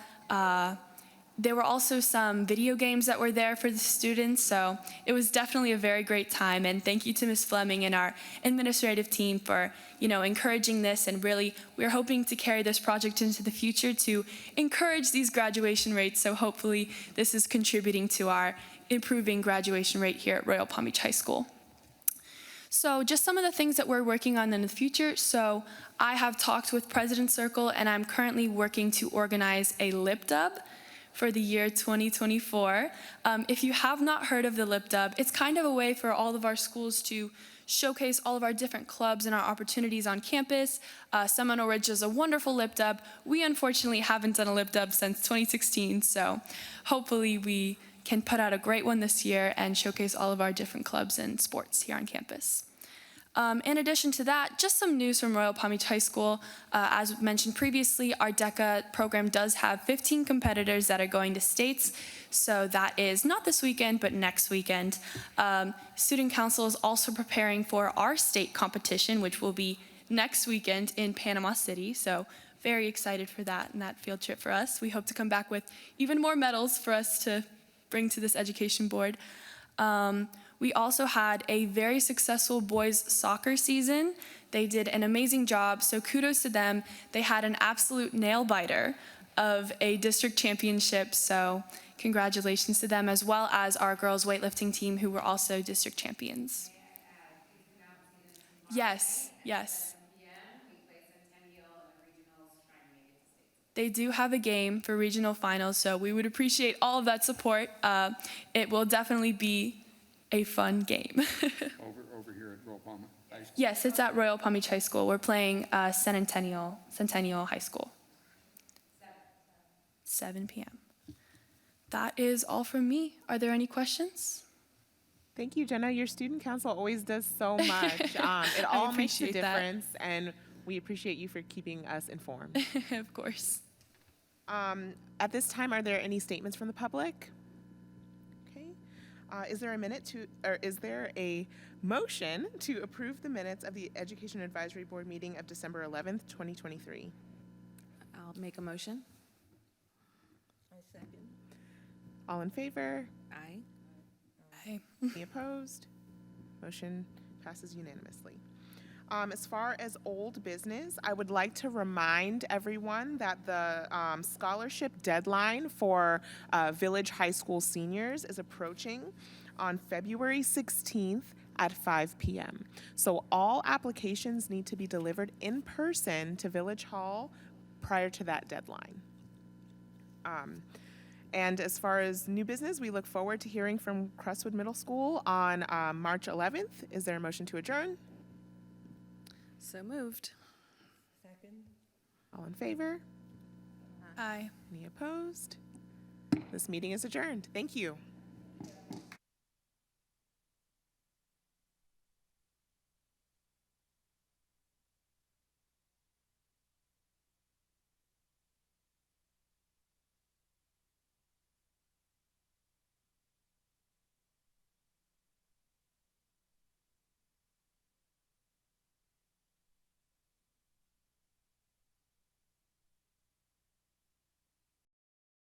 There were also some video games that were there for the students, so it was definitely a very great time. And thank you to Ms. Fleming and our administrative team for, encouraging this. And really, we're hoping to carry this project into the future to encourage these graduation rates. So hopefully, this is contributing to our improving graduation rate here at Royal Palm Beach High School. So just some of the things that we're working on in the future. So I have talked with President Circle, and I'm currently working to organize a lip dub for the year 2024. If you have not heard of the Lip Dub, it's kind of a way for all of our schools to showcase all of our different clubs and our opportunities on campus. Seminole Ridge does a wonderful Lip Dub. We unfortunately haven't done a Lip Dub since 2016, so hopefully we can put out a great one this year and showcase all of our different clubs and sports here on campus. In addition to that, just some news from Royal Palm Beach High School. As mentioned previously, our DECA program does have 15 competitors that are going to states. So that is not this weekend, but next weekend. Student Council is also preparing for our state competition, which will be next weekend in Panama City. So very excited for that and that field trip for us. We hope to come back with even more medals for us to bring to this education board. We also had a very successful boys soccer season. They did an amazing job, so kudos to them. They had an absolute nail biter of a district championship, so congratulations to them, as well as our girls weightlifting team, who were also district champions. Yes. They do have a game for regional finals, so we would appreciate all of that support. It will definitely be a fun game. over here at Royal Palm High School? Yes, it's at Royal Palm Beach High School. We're playing Centennial High School. 7 p.m. That is all from me. Are there any questions? Thank you, Jenna. Your student council always does so much. It all makes a appreciate that. difference, and we appreciate you for keeping us informed. Of course. At this time, are there any statements from the public? Okay. Is there a motion to approve the minutes of the Education Advisory Board meeting of December 11th, 2023? I'll make a motion. All in favor? Aye. Aye. Any opposed? Motion passes unanimously. As far as old business, I would like to remind everyone that the scholarship deadline for Village High School seniors is approaching on February 16th at 5 p.m. So all applications need to be delivered in person to Village Hall prior to that deadline. And as far as new business, we look forward to hearing from Crestwood Middle School on March 11th. Is there a motion to adjourn? So moved. All in favor? Aye. Any opposed? This meeting is adjourned. Thank you.